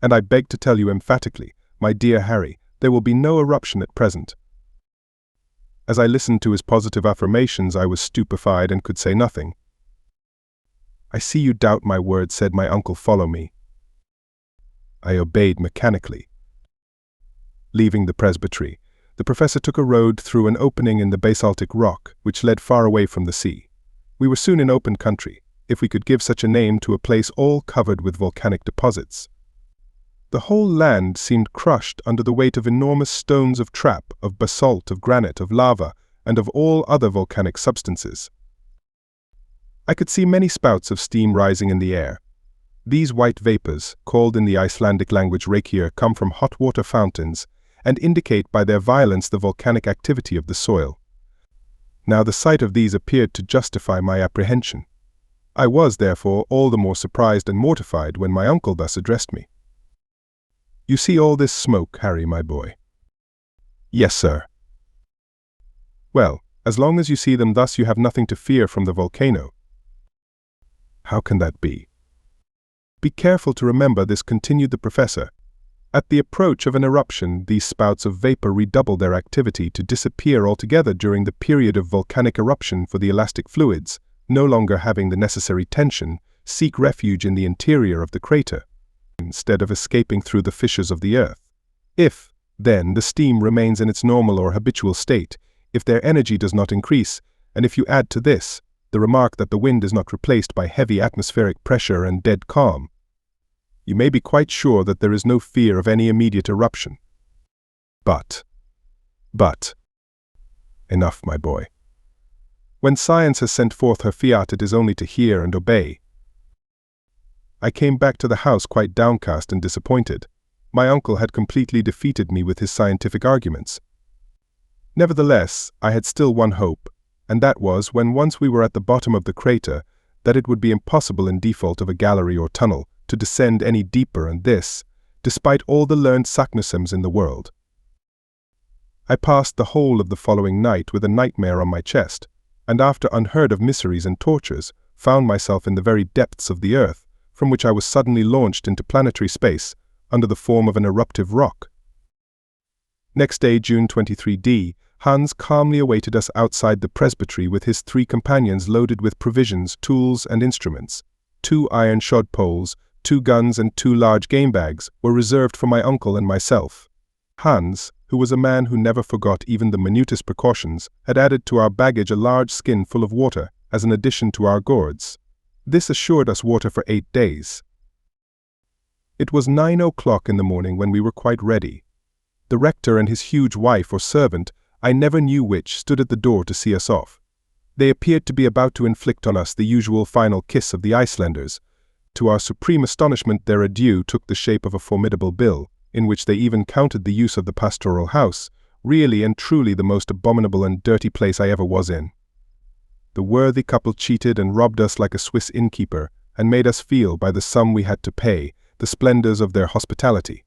And I beg to tell you emphatically, my dear Harry, there will be no eruption at present." As I listened to his positive affirmations, I was stupefied and could say nothing. "I see you doubt my word," said my uncle. "Follow me." I obeyed mechanically. Leaving the presbytery, the professor took a road through an opening in the basaltic rock, which led far away from the sea. We were soon in open country, if we could give such a name to a place all covered with volcanic deposits. The whole land seemed crushed under the weight of enormous stones of trap, of basalt, of granite, of lava, and of all other volcanic substances. I could see many spouts of steam rising in the air. These white vapors, called in the Icelandic language reykir, come from hot water fountains, and indicate by their violence the volcanic activity of the soil. Now the sight of these appeared to justify my apprehension. I was, therefore, all the more surprised and mortified when my uncle thus addressed me. "You see all this smoke, Harry, my boy?" "Yes, sir." "Well, as long as you see them thus, you have nothing to fear from the volcano." "How can that be?" "Be careful to remember this," continued the professor. "At the approach of an eruption, these spouts of vapor redouble their activity to disappear altogether during the period of volcanic eruption, for the elastic fluids, no longer having the necessary tension, seek refuge in the interior of the crater, instead of escaping through the fissures of the earth. If, then, the steam remains in its normal or habitual state, if their energy does not increase, and if you add to this the remark that the wind is not replaced by heavy atmospheric pressure and dead calm, you may be quite sure that there is no fear of any immediate eruption. But, enough, my boy. When science has sent forth her fiat, it is only to hear and obey." I came back to the house quite downcast and disappointed. My uncle had completely defeated me with his scientific arguments. Nevertheless, I had still one hope, and that was, when once we were at the bottom of the crater, that it would be impossible, in default of a gallery or tunnel, to descend any deeper, and this, despite all the learned Saknussemms in the world. I passed the whole of the following night with a nightmare on my chest, and after unheard of miseries and tortures, found myself in the very depths of the earth, from which I was suddenly launched into planetary space, under the form of an eruptive rock. Next day, June 23d, Hans calmly awaited us outside the presbytery with his 3 companions loaded with provisions, tools, and instruments. 2 iron shod poles, 2 guns, and 2 large game bags were reserved for my uncle and myself. Hans, who was a man who never forgot even the minutest precautions, had added to our baggage a large skin full of water as an addition to our gourds. This assured us water for 8 days. It was 9 o'clock in the morning when we were quite ready. The rector and his huge wife or servant, I never knew which, stood at the door to see us off. They appeared to be about to inflict on us the usual final kiss of the Icelanders. To our supreme astonishment, their adieu took the shape of a formidable bill, in which they even counted the use of the pastoral house, really and truly the most abominable and dirty place I ever was in. The worthy couple cheated and robbed us like a Swiss innkeeper, and made us feel, by the sum we had to pay, the splendors of their hospitality.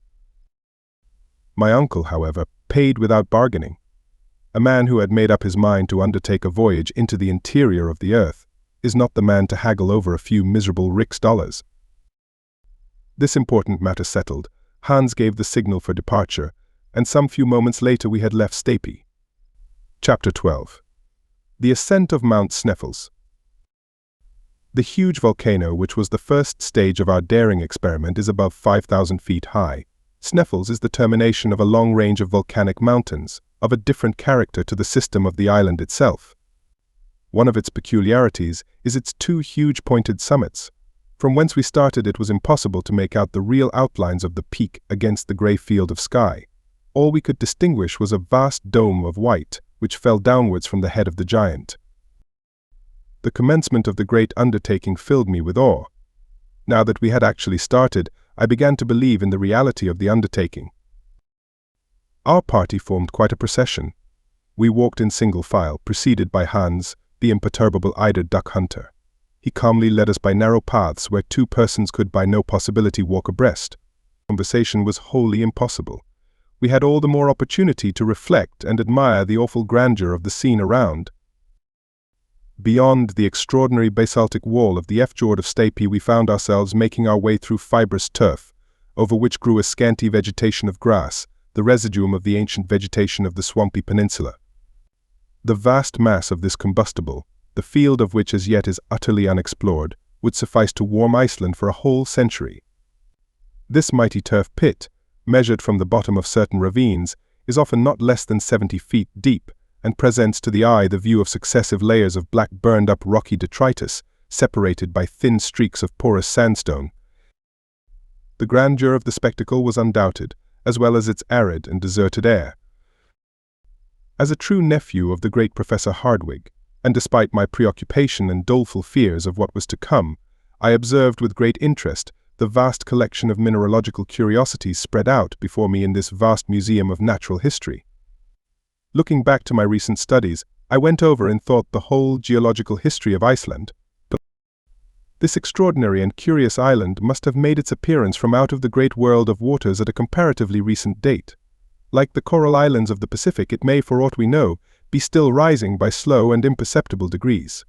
My uncle, however, paid without bargaining. A man who had made up his mind to undertake a voyage into the interior of the earth is not the man to haggle over a few miserable rix-dollars. This important matter settled, Hans gave the signal for departure, and some few moments later we had left Stapi. Chapter 12. The Ascent of Mount Sneffels. The huge volcano, which was the first stage of our daring experiment, is above 5,000 feet high. Sneffels is the termination of a long range of volcanic mountains, of a different character to the system of the island itself. One of its peculiarities is its 2 huge pointed summits. From whence we started, it was impossible to make out the real outlines of the peak against the grey field of sky. All we could distinguish was a vast dome of white, which fell downwards from the head of the giant. The commencement of the great undertaking filled me with awe. Now that we had actually started, I began to believe in the reality of the undertaking. Our party formed quite a procession. We walked in single file, preceded by Hans, the imperturbable eider duck hunter. He calmly led us by narrow paths where 2 persons could by no possibility walk abreast. Conversation was wholly impossible. We had all the more opportunity to reflect and admire the awful grandeur of the scene around. Beyond the extraordinary basaltic wall of the fjord of Stapi, we found ourselves making our way through fibrous turf, over which grew a scanty vegetation of grass, the residuum of the ancient vegetation of the swampy peninsula. The vast mass of this combustible, the field of which as yet is utterly unexplored, would suffice to warm Iceland for a whole century. This mighty turf pit, measured from the bottom of certain ravines, is often not less than 70 feet deep, and presents to the eye the view of successive layers of black burned-up rocky detritus, separated by thin streaks of porous sandstone. The grandeur of the spectacle was undoubted, as well as its arid and deserted air. As a true nephew of the great Professor Hardwigg, and despite my preoccupation and doleful fears of what was to come, I observed with great interest the vast collection of mineralogical curiosities spread out before me in this vast museum of natural history. Looking back to my recent studies, I went over in thought the whole geological history of Iceland. But this extraordinary and curious island must have made its appearance from out of the great world of waters at a comparatively recent date. Like the coral islands of the Pacific, it may, for aught we know, be still rising by slow and imperceptible degrees.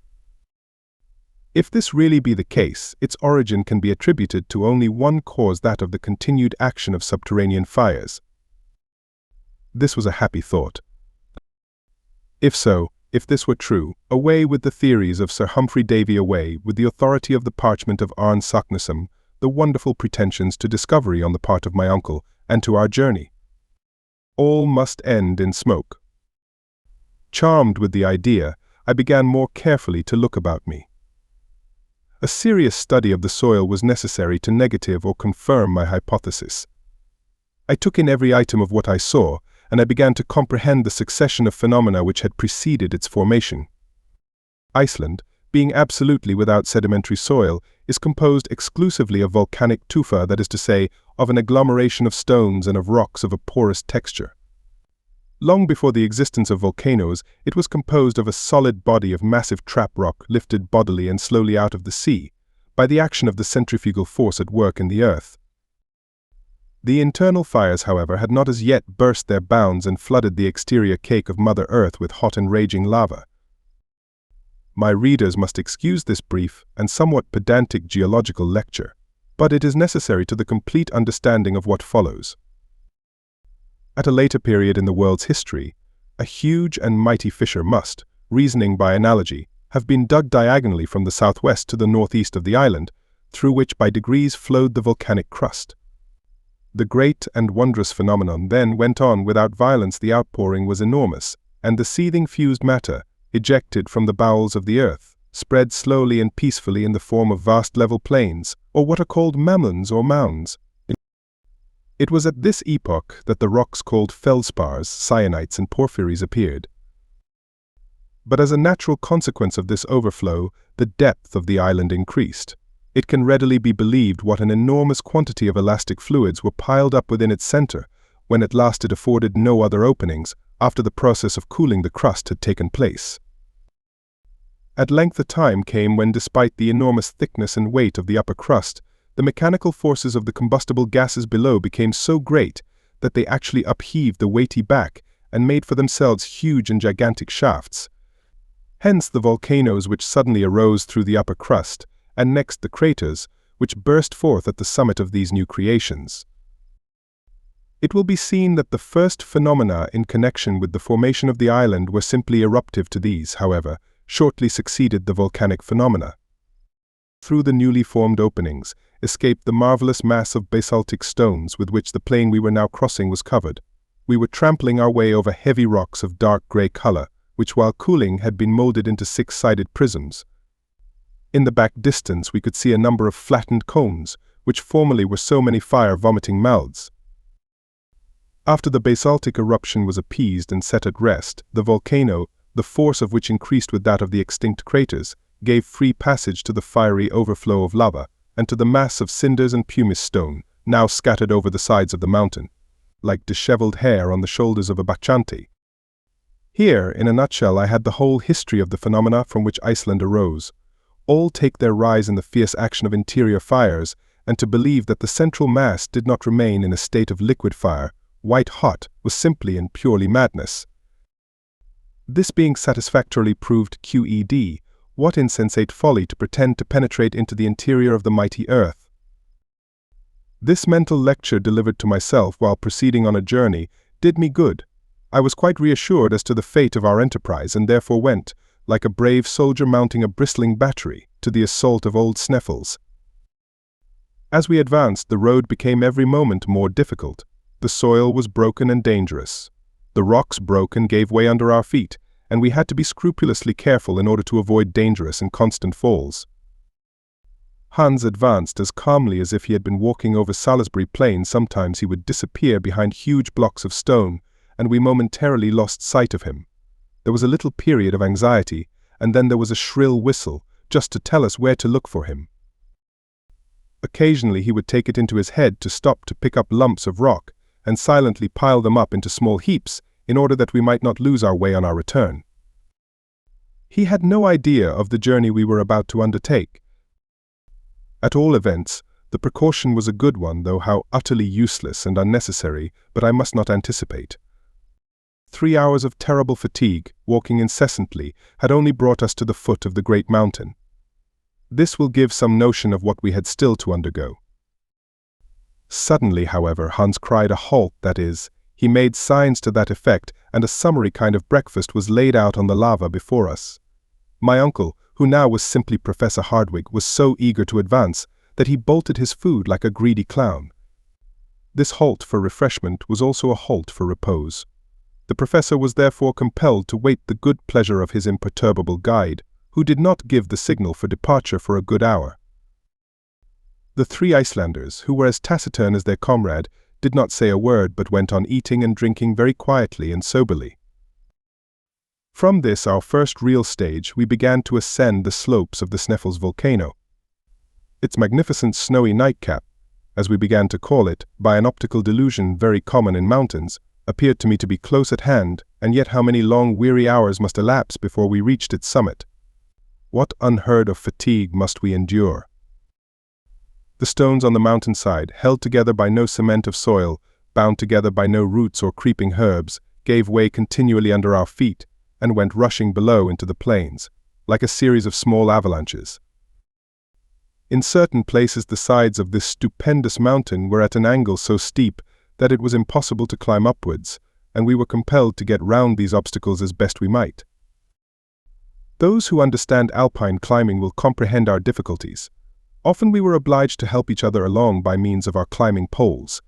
If this really be the case, its origin can be attributed to only one cause, that of the continued action of subterranean fires. This was a happy thought. If so, if this were true, away with the theories of Sir Humphrey Davy, away with the authority of the parchment of Arne Saknussemm, the wonderful pretensions to discovery on the part of my uncle, and to our journey. All must end in smoke. Charmed with the idea, I began more carefully to look about me. A serious study of the soil was necessary to negative or confirm my hypothesis. I took in every item of what I saw, and I began to comprehend the succession of phenomena which had preceded its formation. Iceland, being absolutely without sedimentary soil, is composed exclusively of volcanic tufa, that is to say, of an agglomeration of stones and of rocks of a porous texture. Long before the existence of volcanoes, it was composed of a solid body of massive trap rock lifted bodily and slowly out of the sea, by the action of the centrifugal force at work in the earth. The internal fires, however, had not as yet burst their bounds and flooded the exterior cake of Mother Earth with hot and raging lava. My readers must excuse this brief and somewhat pedantic geological lecture, but it is necessary to the complete understanding of what follows. At a later period in the world's history, a huge and mighty fissure must, reasoning by analogy, have been dug diagonally from the southwest to the northeast of the island, through which by degrees flowed the volcanic crust. The great and wondrous phenomenon then went on without violence. The outpouring was enormous, and the seething fused matter, ejected from the bowels of the earth, spread slowly and peacefully in the form of vast level plains, or what are called mamlons or mounds. It was at this epoch that the rocks called feldspars, syenites, and porphyries appeared. But as a natural consequence of this overflow, the depth of the island increased. It can readily be believed what an enormous quantity of elastic fluids were piled up within its center, when at last it afforded no other openings, after the process of cooling the crust had taken place. At length a time came when, despite the enormous thickness and weight of the upper crust, the mechanical forces of the combustible gases below became so great that they actually upheaved the weighty back and made for themselves huge and gigantic shafts. Hence the volcanoes which suddenly arose through the upper crust, and next the craters, which burst forth at the summit of these new creations. It will be seen that the first phenomena in connection with the formation of the island were simply eruptive to these, however, shortly succeeded the volcanic phenomena. Through the newly formed openings escaped the marvelous mass of basaltic stones with which the plain we were now crossing was covered. We were trampling our way over heavy rocks of dark grey color, which while cooling had been molded into six-sided prisms. In the back distance we could see a number of flattened cones, which formerly were so many fire-vomiting mouths. After the basaltic eruption was appeased and set at rest, the volcano, the force of which increased with that of the extinct craters, gave free passage to the fiery overflow of lava, and to the mass of cinders and pumice stone, now scattered over the sides of the mountain, like disheveled hair on the shoulders of a bacchante. Here, in a nutshell, I had the whole history of the phenomena from which Iceland arose. All take their rise in the fierce action of interior fires, and to believe that the central mass did not remain in a state of liquid fire, white-hot, was simply and purely madness. This being satisfactorily proved QED, what insensate folly to pretend to penetrate into the interior of the mighty earth. This mental lecture delivered to myself while proceeding on a journey did me good. I was quite reassured as to the fate of our enterprise, and therefore went, like a brave soldier mounting a bristling battery, to the assault of old Sneffels. As we advanced, the road became every moment more difficult. The soil was broken and dangerous. The rocks broke and gave way under our feet, and we had to be scrupulously careful in order to avoid dangerous and constant falls. Hans advanced as calmly as if he had been walking over Salisbury Plain. Sometimes he would disappear behind huge blocks of stone, and we momentarily lost sight of him. There was a little period of anxiety, and then there was a shrill whistle, just to tell us where to look for him. Occasionally he would take it into his head to stop to pick up lumps of rock, and silently pile them up into small heaps, in order that we might not lose our way on our return. He had no idea of the journey we were about to undertake. At all events, the precaution was a good one, though how utterly useless and unnecessary, but I must not anticipate. 3 hours of terrible fatigue, walking incessantly, had only brought us to the foot of the great mountain. This will give some notion of what we had still to undergo. Suddenly, however, Hans cried a halt, that is, he made signs to that effect, and a summary kind of breakfast was laid out on the lava before us. My uncle, who now was simply Professor Hardwigg, was so eager to advance that he bolted his food like a greedy clown. This halt for refreshment was also a halt for repose. The professor was therefore compelled to wait the good pleasure of his imperturbable guide, who did not give the signal for departure for a good hour. The 3 Icelanders, who were as taciturn as their comrade, did not say a word but went on eating and drinking very quietly and soberly. From this, our first real stage, we began to ascend the slopes of the Sneffels volcano. Its magnificent snowy nightcap, as we began to call it, by an optical delusion very common in mountains, appeared to me to be close at hand, and yet how many long weary hours must elapse before we reached its summit. What unheard of fatigue must we endure! The stones on the mountainside, held together by no cement of soil, bound together by no roots or creeping herbs, gave way continually under our feet, and went rushing below into the plains, like a series of small avalanches. In certain places the sides of this stupendous mountain were at an angle so steep that it was impossible to climb upwards, and we were compelled to get round these obstacles as best we might. Those who understand alpine climbing will comprehend our difficulties. Often we were obliged to help each other along by means of our climbing poles.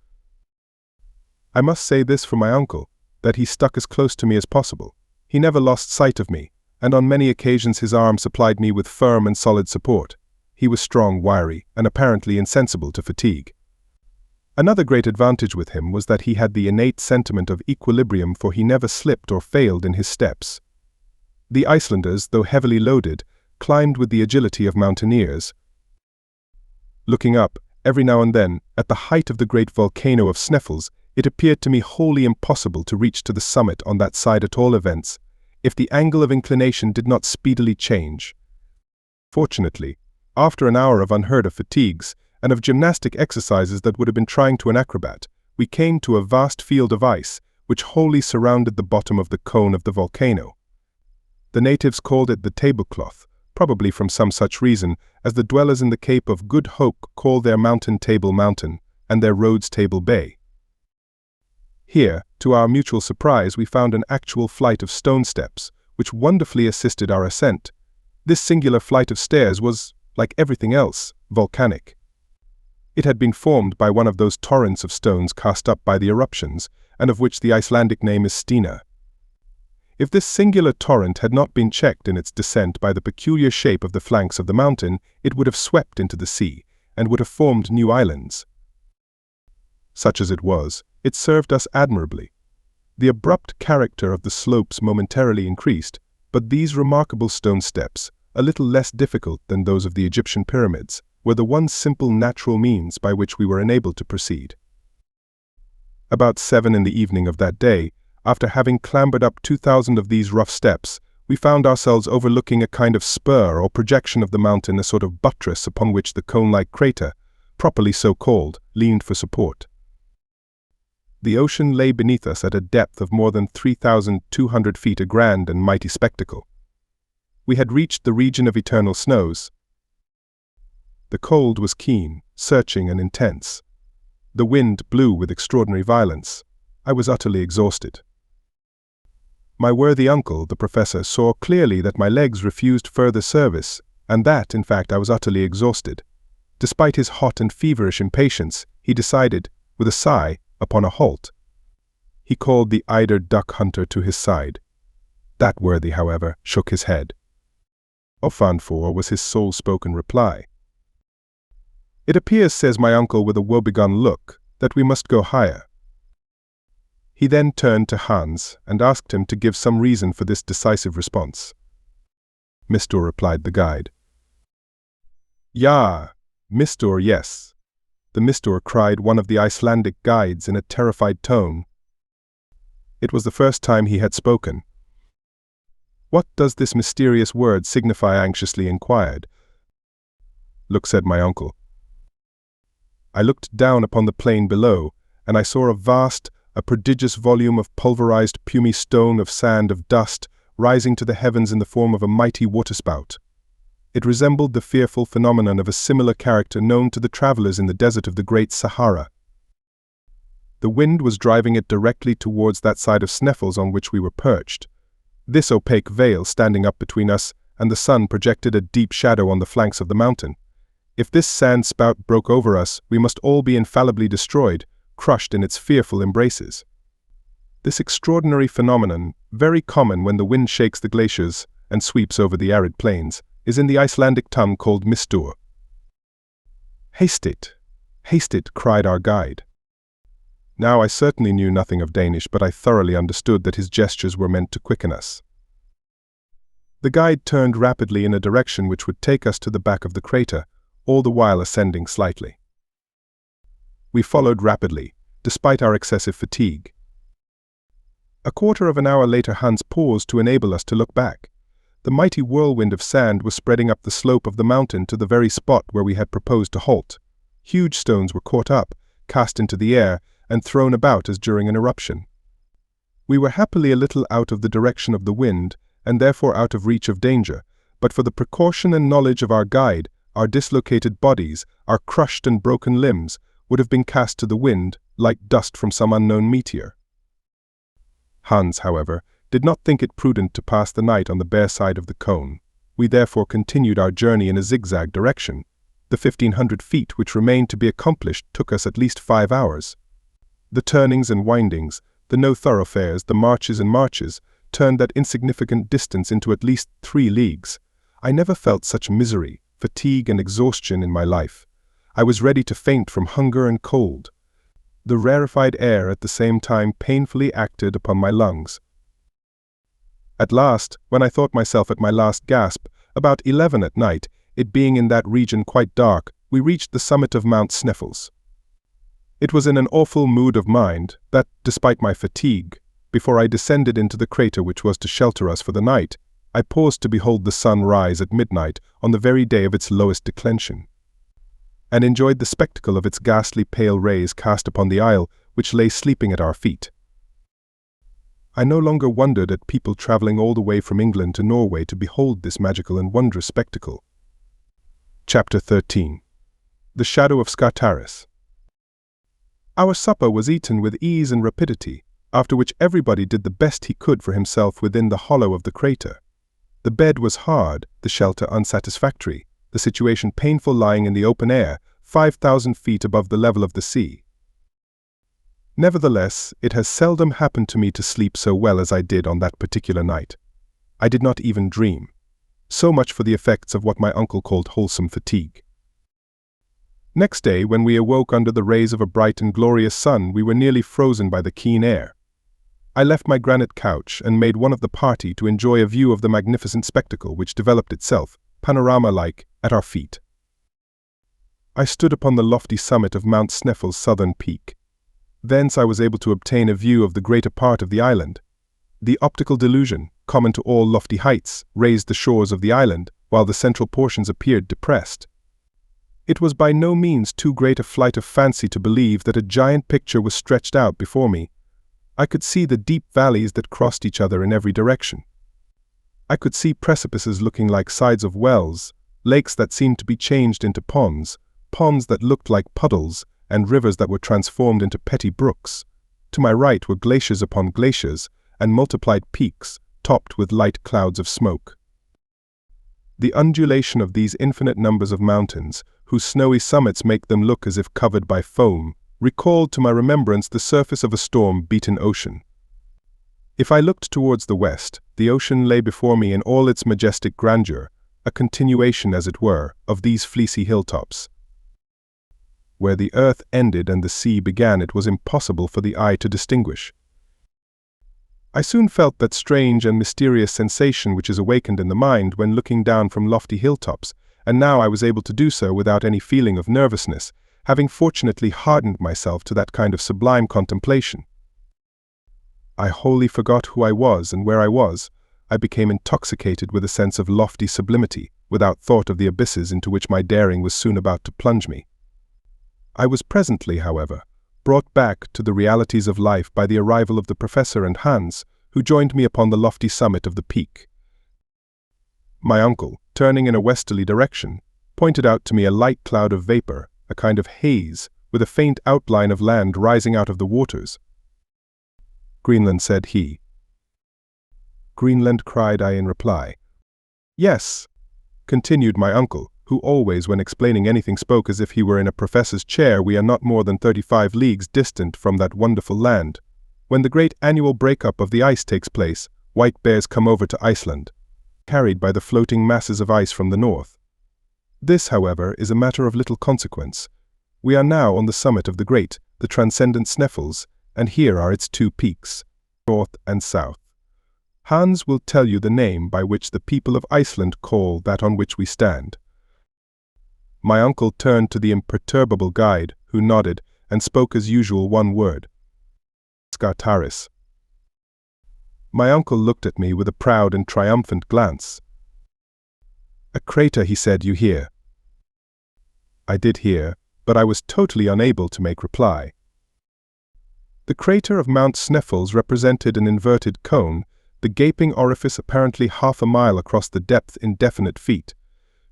I must say this for my uncle, that he stuck as close to me as possible. He never lost sight of me, and on many occasions his arm supplied me with firm and solid support. He was strong, wiry, and apparently insensible to fatigue. Another great advantage with him was that he had the innate sentiment of equilibrium, for he never slipped or failed in his steps. The Icelanders, though heavily loaded, climbed with the agility of mountaineers. Looking up, every now and then, at the height of the great volcano of Sneffels, it appeared to me wholly impossible to reach to the summit on that side at all events, if the angle of inclination did not speedily change. Fortunately, after an hour of unheard-of fatigues, and of gymnastic exercises that would have been trying to an acrobat, we came to a vast field of ice, which wholly surrounded the bottom of the cone of the volcano. The natives called it the tablecloth, probably from some such reason as the dwellers in the Cape of Good Hope call their mountain Table Mountain, and their roads Table Bay. Here, to our mutual surprise, we found an actual flight of stone steps, which wonderfully assisted our ascent. This singular flight of stairs was, like everything else, volcanic. It had been formed by one of those torrents of stones cast up by the eruptions, and of which the Icelandic name is Stina. If this singular torrent had not been checked in its descent by the peculiar shape of the flanks of the mountain, it would have swept into the sea, and would have formed new islands. Such as it was, it served us admirably. The abrupt character of the slopes momentarily increased, but these remarkable stone steps, a little less difficult than those of the Egyptian pyramids, were the one simple natural means by which we were enabled to proceed. About 7 in the evening of that day, after having clambered up 2,000 of these rough steps, we found ourselves overlooking a kind of spur or projection of the mountain, a sort of buttress upon which the cone-like crater, properly so called, leaned for support. The ocean lay beneath us at a depth of more than 3,200 feet, a grand and mighty spectacle. We had reached the region of eternal snows. The cold was keen, searching, and intense. The wind blew with extraordinary violence. I was utterly exhausted. My worthy uncle, the professor, saw clearly that my legs refused further service, and that, in fact, I was utterly exhausted. Despite his hot and feverish impatience, he decided, with a sigh, upon a halt. He called the eider duck hunter to his side. That worthy, however, shook his head. Ofanfor was his sole-spoken reply. It appears, says my uncle with a woebegone look, that we must go higher. He then turned to Hans and asked him to give some reason for this decisive response. Mistor, replied the guide. Ja, Mistor, yes. The Mistor, cried one of the Icelandic guides in a terrified tone. It was the first time he had spoken. What does this mysterious word signify? I anxiously inquired. Look, said my uncle. I looked down upon the plain below, and I saw a prodigious volume of pulverized pumy stone, of sand, of dust, rising to the heavens in the form of a mighty waterspout. It resembled the fearful phenomenon of a similar character known to the travelers in the desert of the Great Sahara. The wind was driving it directly towards that side of Sneffels on which we were perched. This opaque veil standing up between us and the sun projected a deep shadow on the flanks of the mountain. If this sand spout broke over us, we must all be infallibly destroyed, crushed in its fearful embraces. This extraordinary phenomenon, very common when the wind shakes the glaciers and sweeps over the arid plains, is in the Icelandic tongue called mistur. Haste it, cried our guide. Now I certainly knew nothing of Danish, but I thoroughly understood that his gestures were meant to quicken us. The guide turned rapidly in a direction which would take us to the back of the crater, all the while ascending slightly. We followed rapidly, despite our excessive fatigue. A quarter of an hour later Hans paused to enable us to look back. The mighty whirlwind of sand was spreading up the slope of the mountain to the very spot where we had proposed to halt. Huge stones were caught up, cast into the air, and thrown about as during an eruption. We were happily a little out of the direction of the wind, and therefore out of reach of danger, but for the precaution and knowledge of our guide, our dislocated bodies, our crushed and broken limbs, would have been cast to the wind, like dust from some unknown meteor. Hans, however, did not think it prudent to pass the night on the bare side of the cone. We therefore continued our journey in a zigzag direction. The 1,500 feet which remained to be accomplished took us at least 5 hours. The turnings and windings, the no thoroughfares, the marches and marches, turned that insignificant distance into at least 3 leagues. I never felt such misery, fatigue, and exhaustion in my life. I was ready to faint from hunger and cold. The rarefied air at the same time painfully acted upon my lungs. At last, when I thought myself at my last gasp, about 11 at night, it being in that region quite dark, we reached the summit of Mount Sneffels. It was in an awful mood of mind that, despite my fatigue, before I descended into the crater which was to shelter us for the night, I paused to behold the sun rise at midnight on the very day of its lowest declension, and enjoyed the spectacle of its ghastly pale rays cast upon the isle which lay sleeping at our feet. I no longer wondered at people travelling all the way from England to Norway to behold this magical and wondrous spectacle. Chapter 13. The Shadow of Scartaris. Our supper was eaten with ease and rapidity, after which everybody did the best he could for himself within the hollow of the crater. The bed was hard, the shelter unsatisfactory, the situation painful, lying in the open air, 5,000 feet above the level of the sea. Nevertheless, it has seldom happened to me to sleep so well as I did on that particular night. I did not even dream. So much for the effects of what my uncle called wholesome fatigue. Next day, when we awoke under the rays of a bright and glorious sun, we were nearly frozen by the keen air. I left my granite couch and made one of the party to enjoy a view of the magnificent spectacle which developed itself, panorama-like, at our feet. I stood upon the lofty summit of Mount Sneffels' southern peak. Thence I was able to obtain a view of the greater part of the island. The optical delusion, common to all lofty heights, raised the shores of the island, while the central portions appeared depressed. It was by no means too great a flight of fancy to believe that a giant picture was stretched out before me. I could see the deep valleys that crossed each other in every direction. I could see precipices looking like sides of wells, lakes that seemed to be changed into ponds, ponds that looked like puddles, and rivers that were transformed into petty brooks. To my right were glaciers upon glaciers, and multiplied peaks, topped with light clouds of smoke. The undulation of these infinite numbers of mountains, whose snowy summits make them look as if covered by foam, recalled to my remembrance the surface of a storm-beaten ocean. If I looked towards the west, the ocean lay before me in all its majestic grandeur, a continuation, as it were, of these fleecy hilltops. Where the earth ended and the sea began, it was impossible for the eye to distinguish. I soon felt that strange and mysterious sensation which is awakened in the mind when looking down from lofty hilltops, and now I was able to do so without any feeling of nervousness, having fortunately hardened myself to that kind of sublime contemplation. I wholly forgot who I was and where I was. I became intoxicated with a sense of lofty sublimity, without thought of the abysses into which my daring was soon about to plunge me. I was presently, however, brought back to the realities of life by the arrival of the professor and Hans, who joined me upon the lofty summit of the peak. My uncle, turning in a westerly direction, pointed out to me a light cloud of vapor, a kind of haze, with a faint outline of land rising out of the waters. "Greenland," said he. "Greenland," cried I in reply. "Yes," continued my uncle, who always, when explaining anything, spoke as if he were in a professor's chair. "We are not more than 35 leagues distant from that wonderful land. When the great annual breakup of the ice takes place, white bears come over to Iceland, carried by the floating masses of ice from the north. This, however, is a matter of little consequence. We are now on the summit of the transcendent Sneffels, and here are its 2 peaks, north and south. Hans will tell you the name by which the people of Iceland call that on which we stand." My uncle turned to the imperturbable guide, who nodded and spoke as usual one word: "Scartaris." My uncle looked at me with a proud and triumphant glance. "A crater," he said, "you hear?" I did hear, but I was totally unable to make reply. The crater of Mount Sneffels represented an inverted cone, the gaping orifice apparently half a mile across the depth indefinite feet.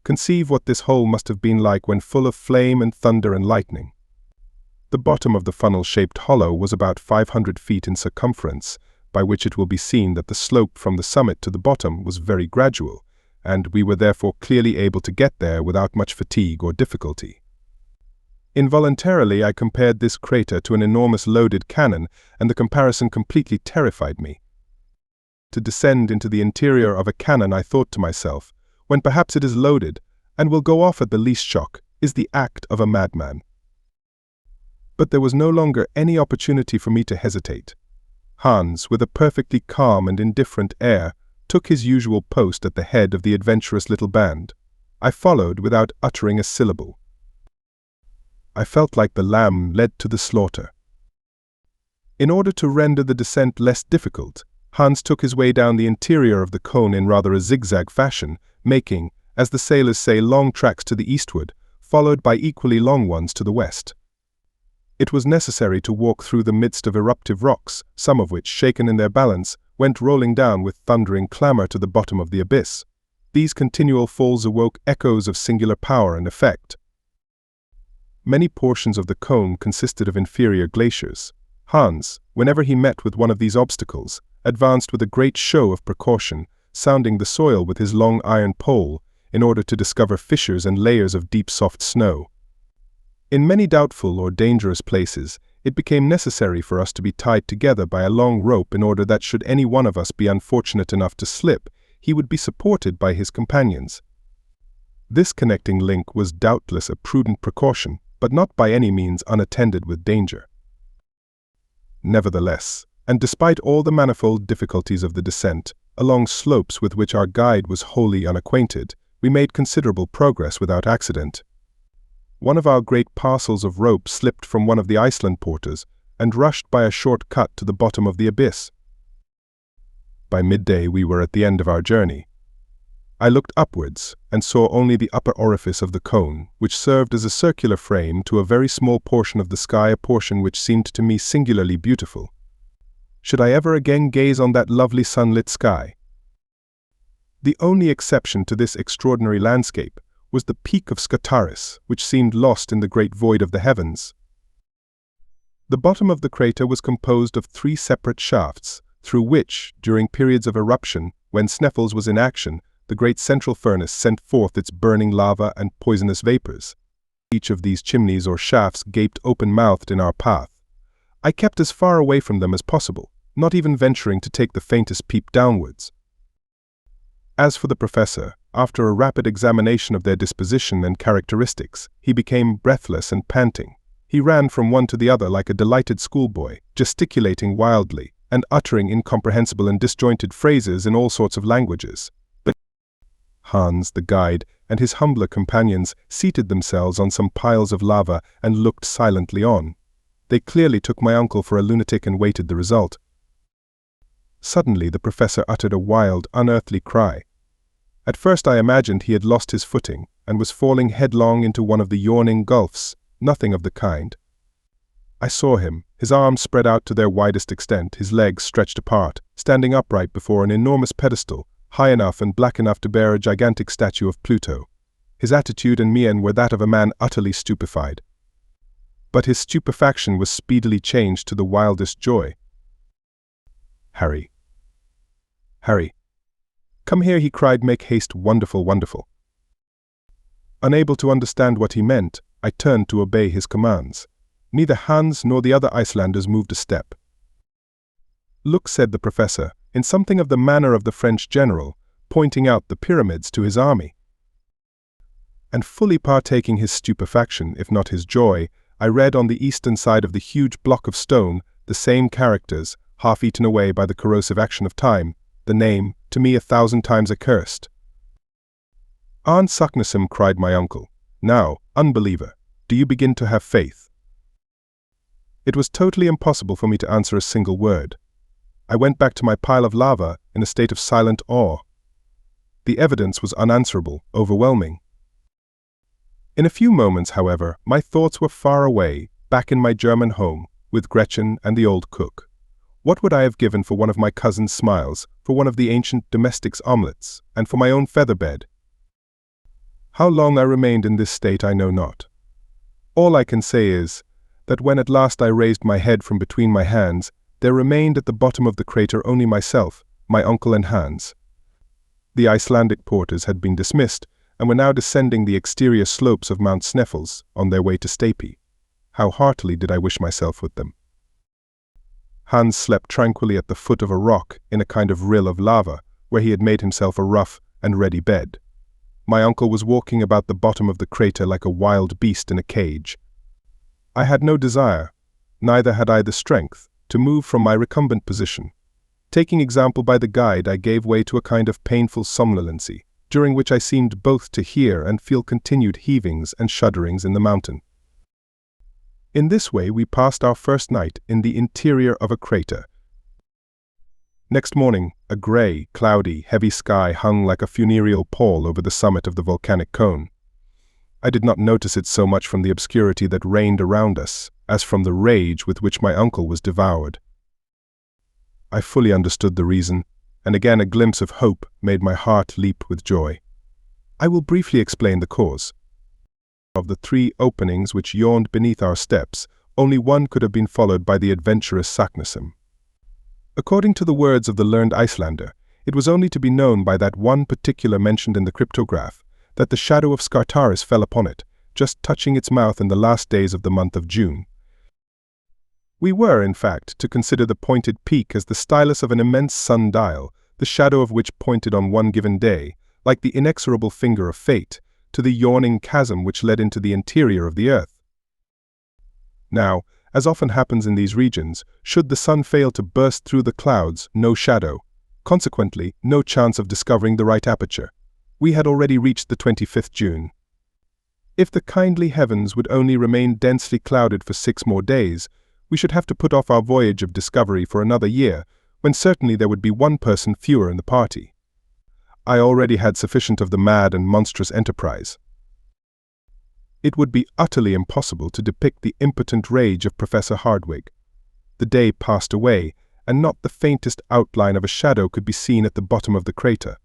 Conceive what this hole must have been like when full of flame and thunder and lightning. The bottom of the funnel-shaped hollow was about 500 feet in circumference, by which it will be seen that the slope from the summit to the bottom was very gradual, and we were therefore clearly able to get there without much fatigue or difficulty. Involuntarily I compared this crater to an enormous loaded cannon, and the comparison completely terrified me. to descend into the interior of a cannon, I thought to myself, when perhaps it is loaded and will go off at the least shock, is the act of a madman. But there was no longer any opportunity for me to hesitate. Hans, with a perfectly calm and indifferent air, took his usual post at the head of the adventurous little band. I followed without uttering a syllable. I felt like the lamb led to the slaughter. In order to render the descent less difficult, Hans took his way down the interior of the cone in rather a zigzag fashion, making, as the sailors say, long tracks to the eastward, followed by equally long ones to the west. It was necessary to walk through the midst of eruptive rocks, some of which, shaken in their balance, went rolling down with thundering clamor to the bottom of the abyss. These continual falls awoke echoes of singular power and effect. Many portions of the cone consisted of inferior glaciers. Hans, whenever he met with one of these obstacles, advanced with a great show of precaution, sounding the soil with his long iron pole, in order to discover fissures and layers of deep soft snow. In many doubtful or dangerous places, it became necessary for us to be tied together by a long rope in order that should any one of us be unfortunate enough to slip, he would be supported by his companions. This connecting link was doubtless a prudent precaution, but not by any means unattended with danger. Nevertheless, and despite all the manifold difficulties of the descent, along slopes with which our guide was wholly unacquainted, we made considerable progress without accident. One of our great parcels of rope slipped from one of the Iceland porters and rushed by a short cut to the bottom of the abyss. By midday we were at the end of our journey. I looked upwards and saw only the upper orifice of the cone, which served as a circular frame to a very small portion of the sky, a portion which seemed to me singularly beautiful. Should I ever again gaze on that lovely sunlit sky? The only exception to this extraordinary landscape was the peak of Scartaris, which seemed lost in the great void of the heavens. The bottom of the crater was composed of 3 separate shafts, through which, during periods of eruption, when Sneffels was in action, the great central furnace sent forth its burning lava and poisonous vapors. Each of these chimneys or shafts gaped open-mouthed in our path. I kept as far away from them as possible, not even venturing to take the faintest peep downwards. As for the professor, after a rapid examination of their disposition and characteristics, he became breathless and panting. He ran from one to the other like a delighted schoolboy, gesticulating wildly, and uttering incomprehensible and disjointed phrases in all sorts of languages. But Hans, the guide, and his humbler companions seated themselves on some piles of lava and looked silently on. They clearly took my uncle for a lunatic and waited the result. Suddenly the professor uttered a wild, unearthly cry. At first I imagined he had lost his footing and was falling headlong into one of the yawning gulfs. Nothing of the kind. I saw him, his arms spread out to their widest extent, his legs stretched apart, standing upright before an enormous pedestal, high enough and black enough to bear a gigantic statue of Pluto. His attitude and mien were that of a man utterly stupefied. But his stupefaction was speedily changed to the wildest joy. "Harry! Harry! Come here," he cried, "make haste, wonderful, wonderful." Unable to understand what he meant, I turned to obey his commands. Neither Hans nor the other Icelanders moved a step. "Look," said the professor, in something of the manner of the French general, pointing out the pyramids to his army. And fully partaking his stupefaction, if not his joy, I read on the eastern side of the huge block of stone the same characters, half eaten away by the corrosive action of time, the name, to me 1,000 times accursed. "Arne Saknussemm," cried my uncle. "Now, unbeliever, do you begin to have faith?" It was totally impossible for me to answer a single word. I went back to my pile of lava in a state of silent awe. The evidence was unanswerable, overwhelming. In a few moments, however, my thoughts were far away, back in my German home, with Gretchen and the old cook. What would I have given for one of my cousin's smiles, for one of the ancient domestic's omelettes, and for my own feather bed? How long I remained in this state I know not. All I can say is, that when at last I raised my head from between my hands, there remained at the bottom of the crater only myself, my uncle and Hans. The Icelandic porters had been dismissed, and were now descending the exterior slopes of Mount Sneffels on their way to Stapi. How heartily did I wish myself with them. Hans slept tranquilly at the foot of a rock in a kind of rill of lava, where he had made himself a rough and ready bed. My uncle was walking about the bottom of the crater like a wild beast in a cage. I had no desire, neither had I the strength, to move from my recumbent position. Taking example by the guide, I gave way to a kind of painful somnolency, during which I seemed both to hear and feel continued heavings and shudderings in the mountain. In this way we passed our first night in the interior of a crater. Next morning, a grey, cloudy, heavy sky hung like a funereal pall over the summit of the volcanic cone. I did not notice it so much from the obscurity that reigned around us, as from the rage with which my uncle was devoured. I fully understood the reason, and again a glimpse of hope made my heart leap with joy. I will briefly explain the cause. Of the 3 openings which yawned beneath our steps, only one could have been followed by the adventurous Saknussemm. According to the words of the learned Icelander, it was only to be known by that one particular mentioned in the cryptograph that the shadow of Scartaris fell upon it, just touching its mouth in the last days of the month of June. We were, in fact, to consider the pointed peak as the stylus of an immense sun-dial, the shadow of which pointed on one given day, like the inexorable finger of fate, to the yawning chasm which led into the interior of the earth. Now, as often happens in these regions, should the sun fail to burst through the clouds, no shadow, consequently no chance of discovering the right aperture. We had already reached the 25th June. If the kindly heavens would only remain densely clouded for 6 more days, we should have to put off our voyage of discovery for another year, when certainly there would be 1 person fewer in the party. I already had sufficient of the mad and monstrous enterprise. It would be utterly impossible to depict the impotent rage of Professor Hardwigg. The day passed away, and not the faintest outline of a shadow could be seen at the bottom of the crater.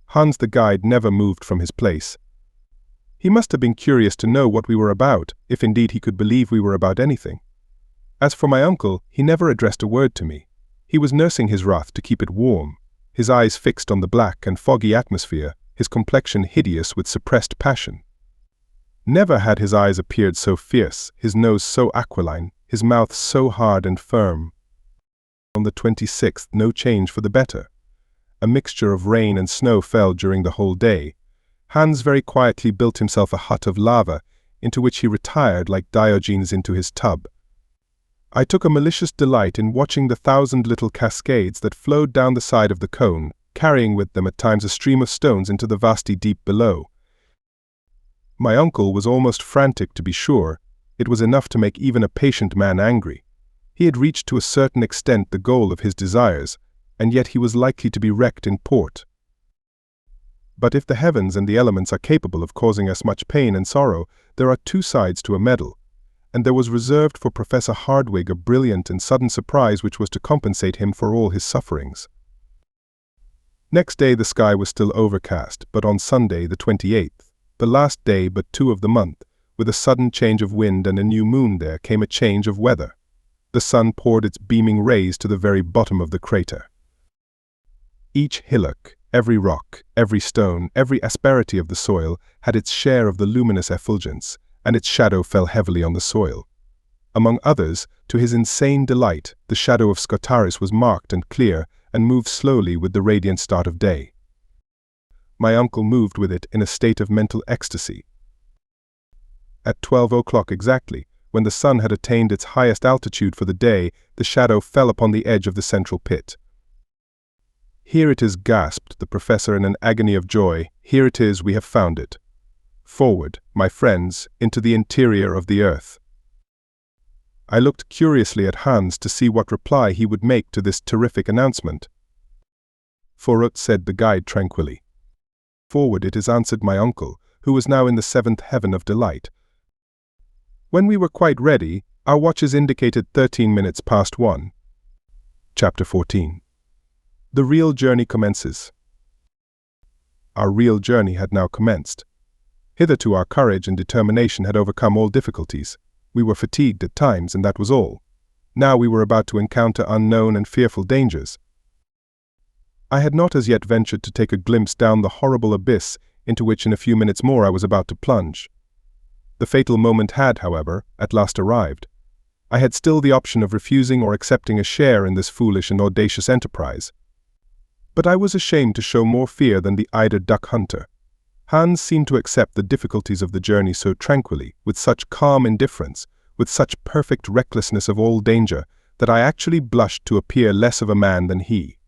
Hans the guide never moved from his place. He must have been curious to know what we were about, if indeed he could believe we were about anything. As for my uncle, he never addressed a word to me. He was nursing his wrath to keep it warm, his eyes fixed on the black and foggy atmosphere, his complexion hideous with suppressed passion. Never had his eyes appeared so fierce, his nose so aquiline, his mouth so hard and firm. On the 26th, no change for the better. A mixture of rain and snow fell during the whole day. Hans very quietly built himself a hut of lava, into which he retired like Diogenes into his tub. I took a malicious delight in watching the 1,000 little cascades that flowed down the side of the cone, carrying with them at times a stream of stones into the vasty deep below. My uncle was almost frantic, to be sure. It was enough to make even a patient man angry. He had reached to a certain extent the goal of his desires, and yet he was likely to be wrecked in port. But if the heavens and the elements are capable of causing us much pain and sorrow, there are 2 sides to a medal, and there was reserved for Professor Hardwigg a brilliant and sudden surprise which was to compensate him for all his sufferings. Next day the sky was still overcast, but on Sunday, the 28th, the last day but 2 of the month, with a sudden change of wind and a new moon, there came a change of weather. The sun poured its beaming rays to the very bottom of the crater. Each hillock, every rock, every stone, every asperity of the soil had its share of the luminous effulgence, and its shadow fell heavily on the soil. Among others, to his insane delight, the shadow of Scartaris was marked and clear, and moved slowly with the radiant start of day. My uncle moved with it in a state of mental ecstasy. At 12 o'clock exactly, when the sun had attained its highest altitude for the day, the shadow fell upon the edge of the central pit. "Here it is," gasped the professor in an agony of joy. "Here it is, we have found it. Forward, my friends, into the interior of the earth." I looked curiously at Hans to see what reply he would make to this terrific announcement. "Forut," said the guide tranquilly. "Forward it is," answered my uncle, who was now in the 7th heaven of delight. When we were quite ready, our watches indicated 13 minutes past 1. Chapter 14. The real journey commences. Our real journey had now commenced. Hitherto our courage and determination had overcome all difficulties. We were fatigued at times, and that was all. Now we were about to encounter unknown and fearful dangers. I had not as yet ventured to take a glimpse down the horrible abyss into which in a few minutes more I was about to plunge. The fatal moment had, however, at last arrived. I had still the option of refusing or accepting a share in this foolish and audacious enterprise. But I was ashamed to show more fear than the eider duck hunter. Hans seemed to accept the difficulties of the journey so tranquilly, with such calm indifference, with such perfect recklessness of all danger, that I actually blushed to appear less of a man than he.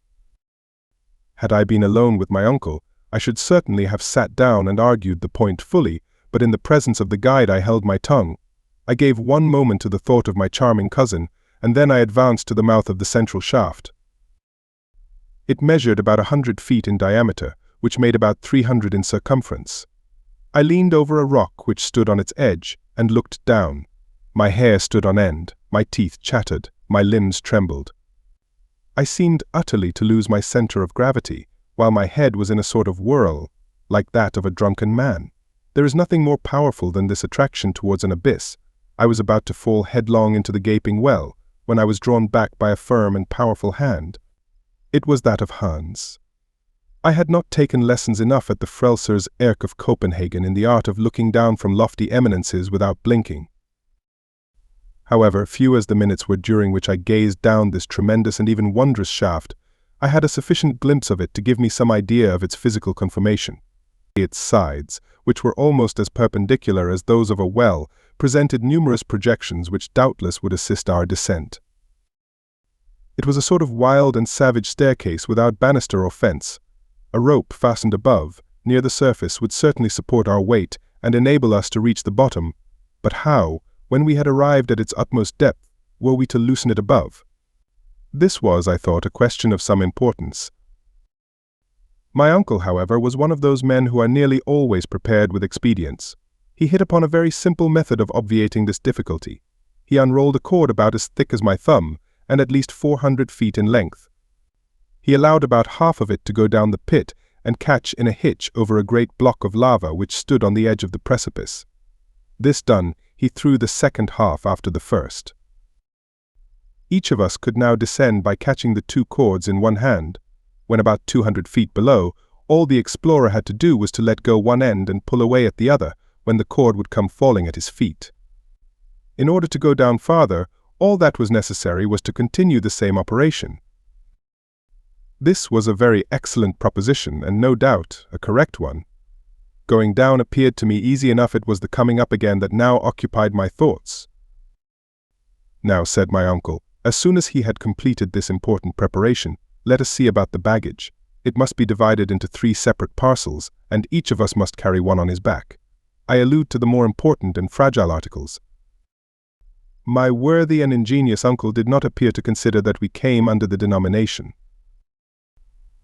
Had I been alone with my uncle, I should certainly have sat down and argued the point fully, but in the presence of the guide I held my tongue. I gave one moment to the thought of my charming cousin, and then I advanced to the mouth of the central shaft. It measured about 100 feet in diameter, which made about 300 in circumference. I leaned over a rock which stood on its edge, and looked down. My hair stood on end, my teeth chattered, my limbs trembled. I seemed utterly to lose my center of gravity, while my head was in a sort of whirl, like that of a drunken man. There is nothing more powerful than this attraction towards an abyss. I was about to fall headlong into the gaping well, when I was drawn back by a firm and powerful hand. It was that of Hans. I had not taken lessons enough at the Frelsers Erk of Copenhagen in the art of looking down from lofty eminences without blinking. However, few as the minutes were during which I gazed down this tremendous and even wondrous shaft, I had a sufficient glimpse of it to give me some idea of its physical conformation. Its sides, which were almost as perpendicular as those of a well, presented numerous projections which doubtless would assist our descent. It was a sort of wild and savage staircase without banister or fence. A rope fastened above, near the surface, would certainly support our weight and enable us to reach the bottom, but how, when we had arrived at its utmost depth, were we to loosen it above? This was, I thought, a question of some importance. My uncle, however, was one of those men who are nearly always prepared with expedients. He hit upon a very simple method of obviating this difficulty. He unrolled a cord about as thick as my thumb, and at least 400 feet in length. He allowed about half of it to go down the pit and catch in a hitch over a great block of lava which stood on the edge of the precipice. This done, he threw the second half after the first. Each of us could now descend by catching the two cords in one hand. When about 200 feet below, all the explorer had to do was to let go one end and pull away at the other, when the cord would come falling at his feet. In order to go down farther, all that was necessary was to continue the same operation. This was a very excellent proposition, and no doubt a correct one. Going down appeared to me easy enough. It was the coming up again that now occupied my thoughts. "Now," said my uncle, as soon as he had completed this important preparation, "let us see about the baggage. It must be divided into 3 separate parcels, and each of us must carry one on his back. I allude to the more important and fragile articles." My worthy and ingenious uncle did not appear to consider that we came under the denomination.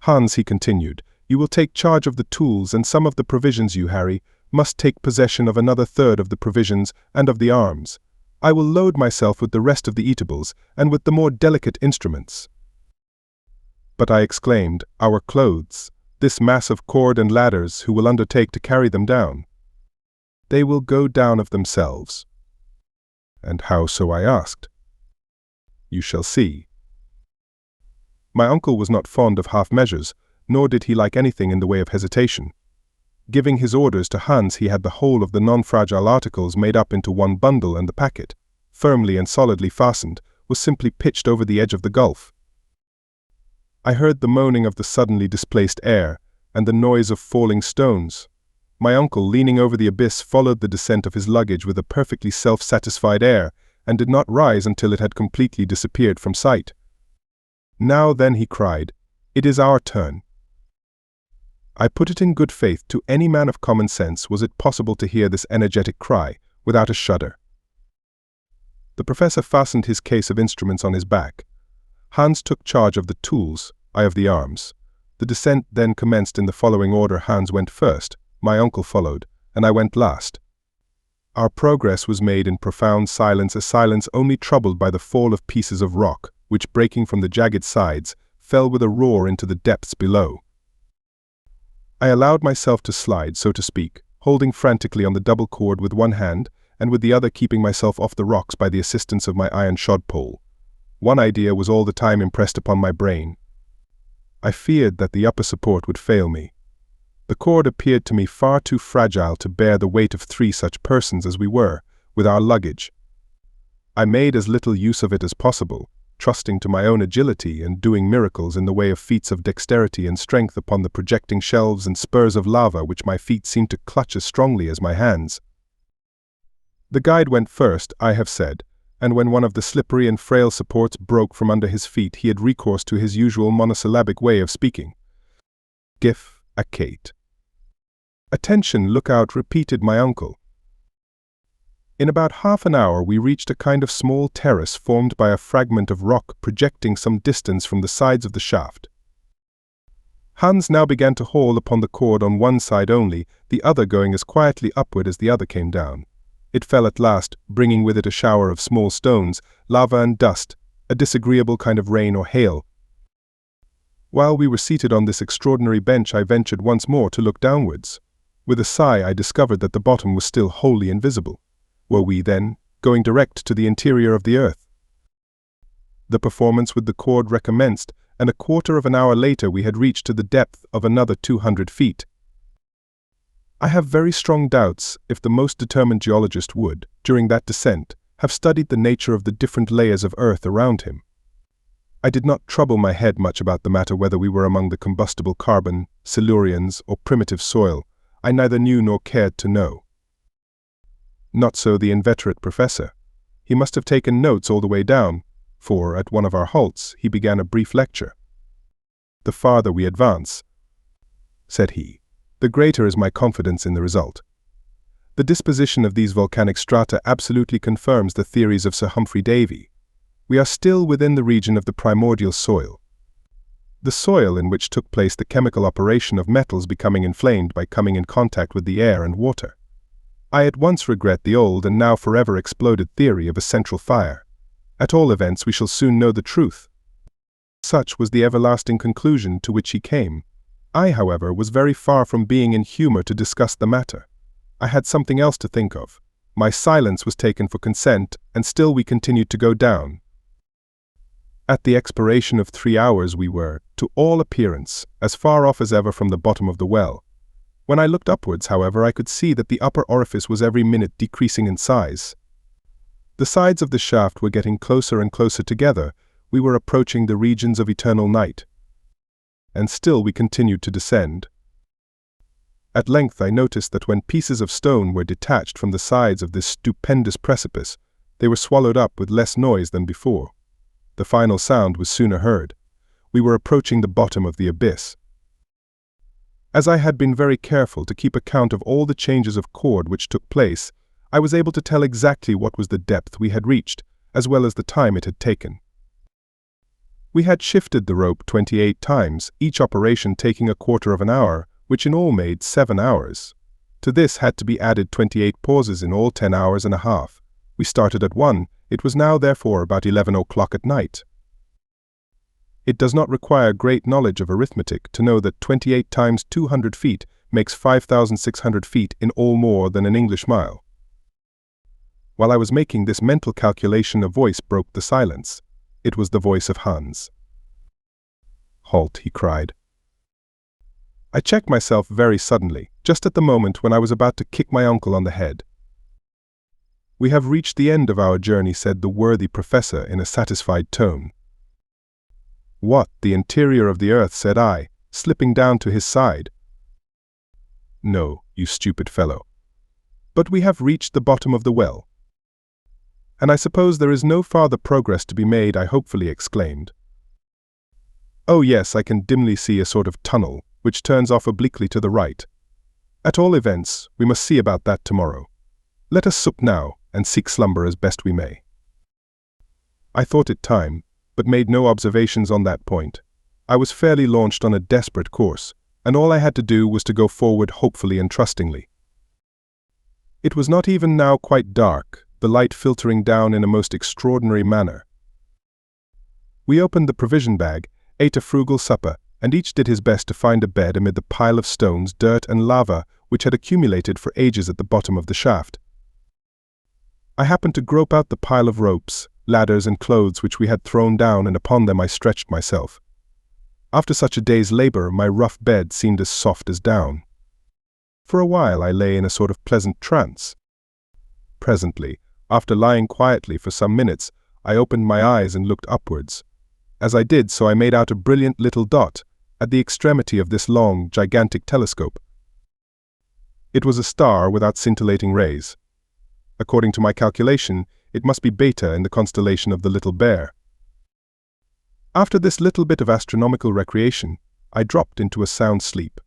"Hans," he continued, "you will take charge of the tools and some of the provisions. You, Harry, must take possession of another third of the provisions and of the arms. I will load myself with the rest of the eatables and with the more delicate instruments." "But," I exclaimed, "our clothes, this mass of cord and ladders, who will undertake to carry them down?" "They will go down of themselves." "And how so?" I asked. "You shall see." My uncle was not fond of half measures, nor did he like anything in the way of hesitation. Giving his orders to Hans, he had the whole of the non-fragile articles made up into one bundle, and the packet, firmly and solidly fastened, was simply pitched over the edge of the gulf. I heard the moaning of the suddenly displaced air, and the noise of falling stones. My uncle, leaning over the abyss, followed the descent of his luggage with a perfectly self-satisfied air, and did not rise until it had completely disappeared from sight. "Now then," he cried, "it is our turn." I put it in good faith, to any man of common sense was it possible to hear this energetic cry without a shudder. The professor fastened his case of instruments on his back. Hans took charge of the tools, I of the arms. The descent then commenced in the following order. Hans went first, my uncle followed, and I went last. Our progress was made in profound silence, a silence only troubled by the fall of pieces of rock, which, breaking from the jagged sides, fell with a roar into the depths below. I allowed myself to slide, so to speak, holding frantically on the double cord with one hand, and with the other keeping myself off the rocks by the assistance of my iron shod pole. One idea was all the time impressed upon my brain. I feared that the upper support would fail me. The cord appeared to me far too fragile to bear the weight of 3 such persons as we were, with our luggage. I made as little use of it as possible, trusting to my own agility and doing miracles in the way of feats of dexterity and strength upon the projecting shelves and spurs of lava which my feet seemed to clutch as strongly as my hands. The guide went first, I have said, and when one of the slippery and frail supports broke from under his feet, he had recourse to his usual monosyllabic way of speaking. "Gif, a Kate." "Attention, look out," repeated my uncle. In about half an hour we reached a kind of small terrace formed by a fragment of rock projecting some distance from the sides of the shaft. Hans now began to haul upon the cord on one side only, the other going as quietly upward as the other came down. It fell at last, bringing with it a shower of small stones, lava and dust, a disagreeable kind of rain or hail. While we were seated on this extraordinary bench, I ventured once more to look downwards. With a sigh, I discovered that the bottom was still wholly invisible. Were we, then, going direct to the interior of the earth? The performance with the cord recommenced, and a quarter of an hour later we had reached to the depth of another 200 feet. I have very strong doubts if the most determined geologist would, during that descent, have studied the nature of the different layers of earth around him. I did not trouble my head much about the matter whether we were among the combustible carbon, Silurians, or primitive soil. I neither knew nor cared to know. Not so the inveterate professor. He must have taken notes all the way down, for at one of our halts he began a brief lecture. "The farther we advance," said he, "the greater is my confidence in the result. The disposition of these volcanic strata absolutely confirms the theories of Sir Humphrey Davy. We are still within the region of the primordial soil. The soil in which took place the chemical operation of metals becoming inflamed by coming in contact with the air and water. I at once regret the old and now forever exploded theory of a central fire. At all events, we shall soon know the truth." Such was the everlasting conclusion to which he came. I, however, was very far from being in humor to discuss the matter. I had something else to think of. My silence was taken for consent, and still we continued to go down. At the expiration of 3 hours we were, to all appearance, as far off as ever from the bottom of the well. When I looked upwards, however, I could see that the upper orifice was every minute decreasing in size. The sides of the shaft were getting closer and closer together. We were approaching the regions of eternal night. And still we continued to descend. At length I noticed that when pieces of stone were detached from the sides of this stupendous precipice, they were swallowed up with less noise than before. The final sound was sooner heard. We were approaching the bottom of the abyss. As I had been very careful to keep account of all the changes of chord which took place, I was able to tell exactly what was the depth we had reached, as well as the time it had taken. We had shifted the rope 28 times, each operation taking a quarter of an hour, which in all made 7 hours. To this had to be added 28 pauses, in all 10 hours and a half. We started at 1. It was now therefore about 11 o'clock at night. It does not require great knowledge of arithmetic to know that 28 times 200 feet makes 5,600 feet, in all more than an English mile. While I was making this mental calculation, a voice broke the silence. It was the voice of Hans. "Halt," he cried. I checked myself very suddenly, just at the moment when I was about to kick my uncle on the head. "We have reached the end of our journey," said the worthy professor in a satisfied tone. "What, the interior of the earth?" said I, slipping down to his side. "No, you stupid fellow. But we have reached the bottom of the well." "And I suppose there is no farther progress to be made," I hopefully exclaimed. "Oh yes, I can dimly see a sort of tunnel, which turns off obliquely to the right. At all events, we must see about that tomorrow. Let us sup now, and seek slumber as best we may." I thought it time, but made no observations on that point. I was fairly launched on a desperate course, and all I had to do was to go forward hopefully and trustingly. It was not even now quite dark, the light filtering down in a most extraordinary manner. We opened the provision bag, ate a frugal supper, and each did his best to find a bed amid the pile of stones, dirt, and lava which had accumulated for ages at the bottom of the shaft. I happened to grope out the pile of ropes, ladders, and clothes which we had thrown down, and upon them I stretched myself. After such a day's labor, my rough bed seemed as soft as down. For a while I lay in a sort of pleasant trance. Presently, After lying quietly for some minutes, I opened my eyes and looked upwards. As I did so, I made out a brilliant little dot at the extremity of this long, gigantic telescope. It was a star without scintillating rays. According to my calculation, it must be Beta in the constellation of the Little Bear. After this little bit of astronomical recreation, I dropped into a sound sleep.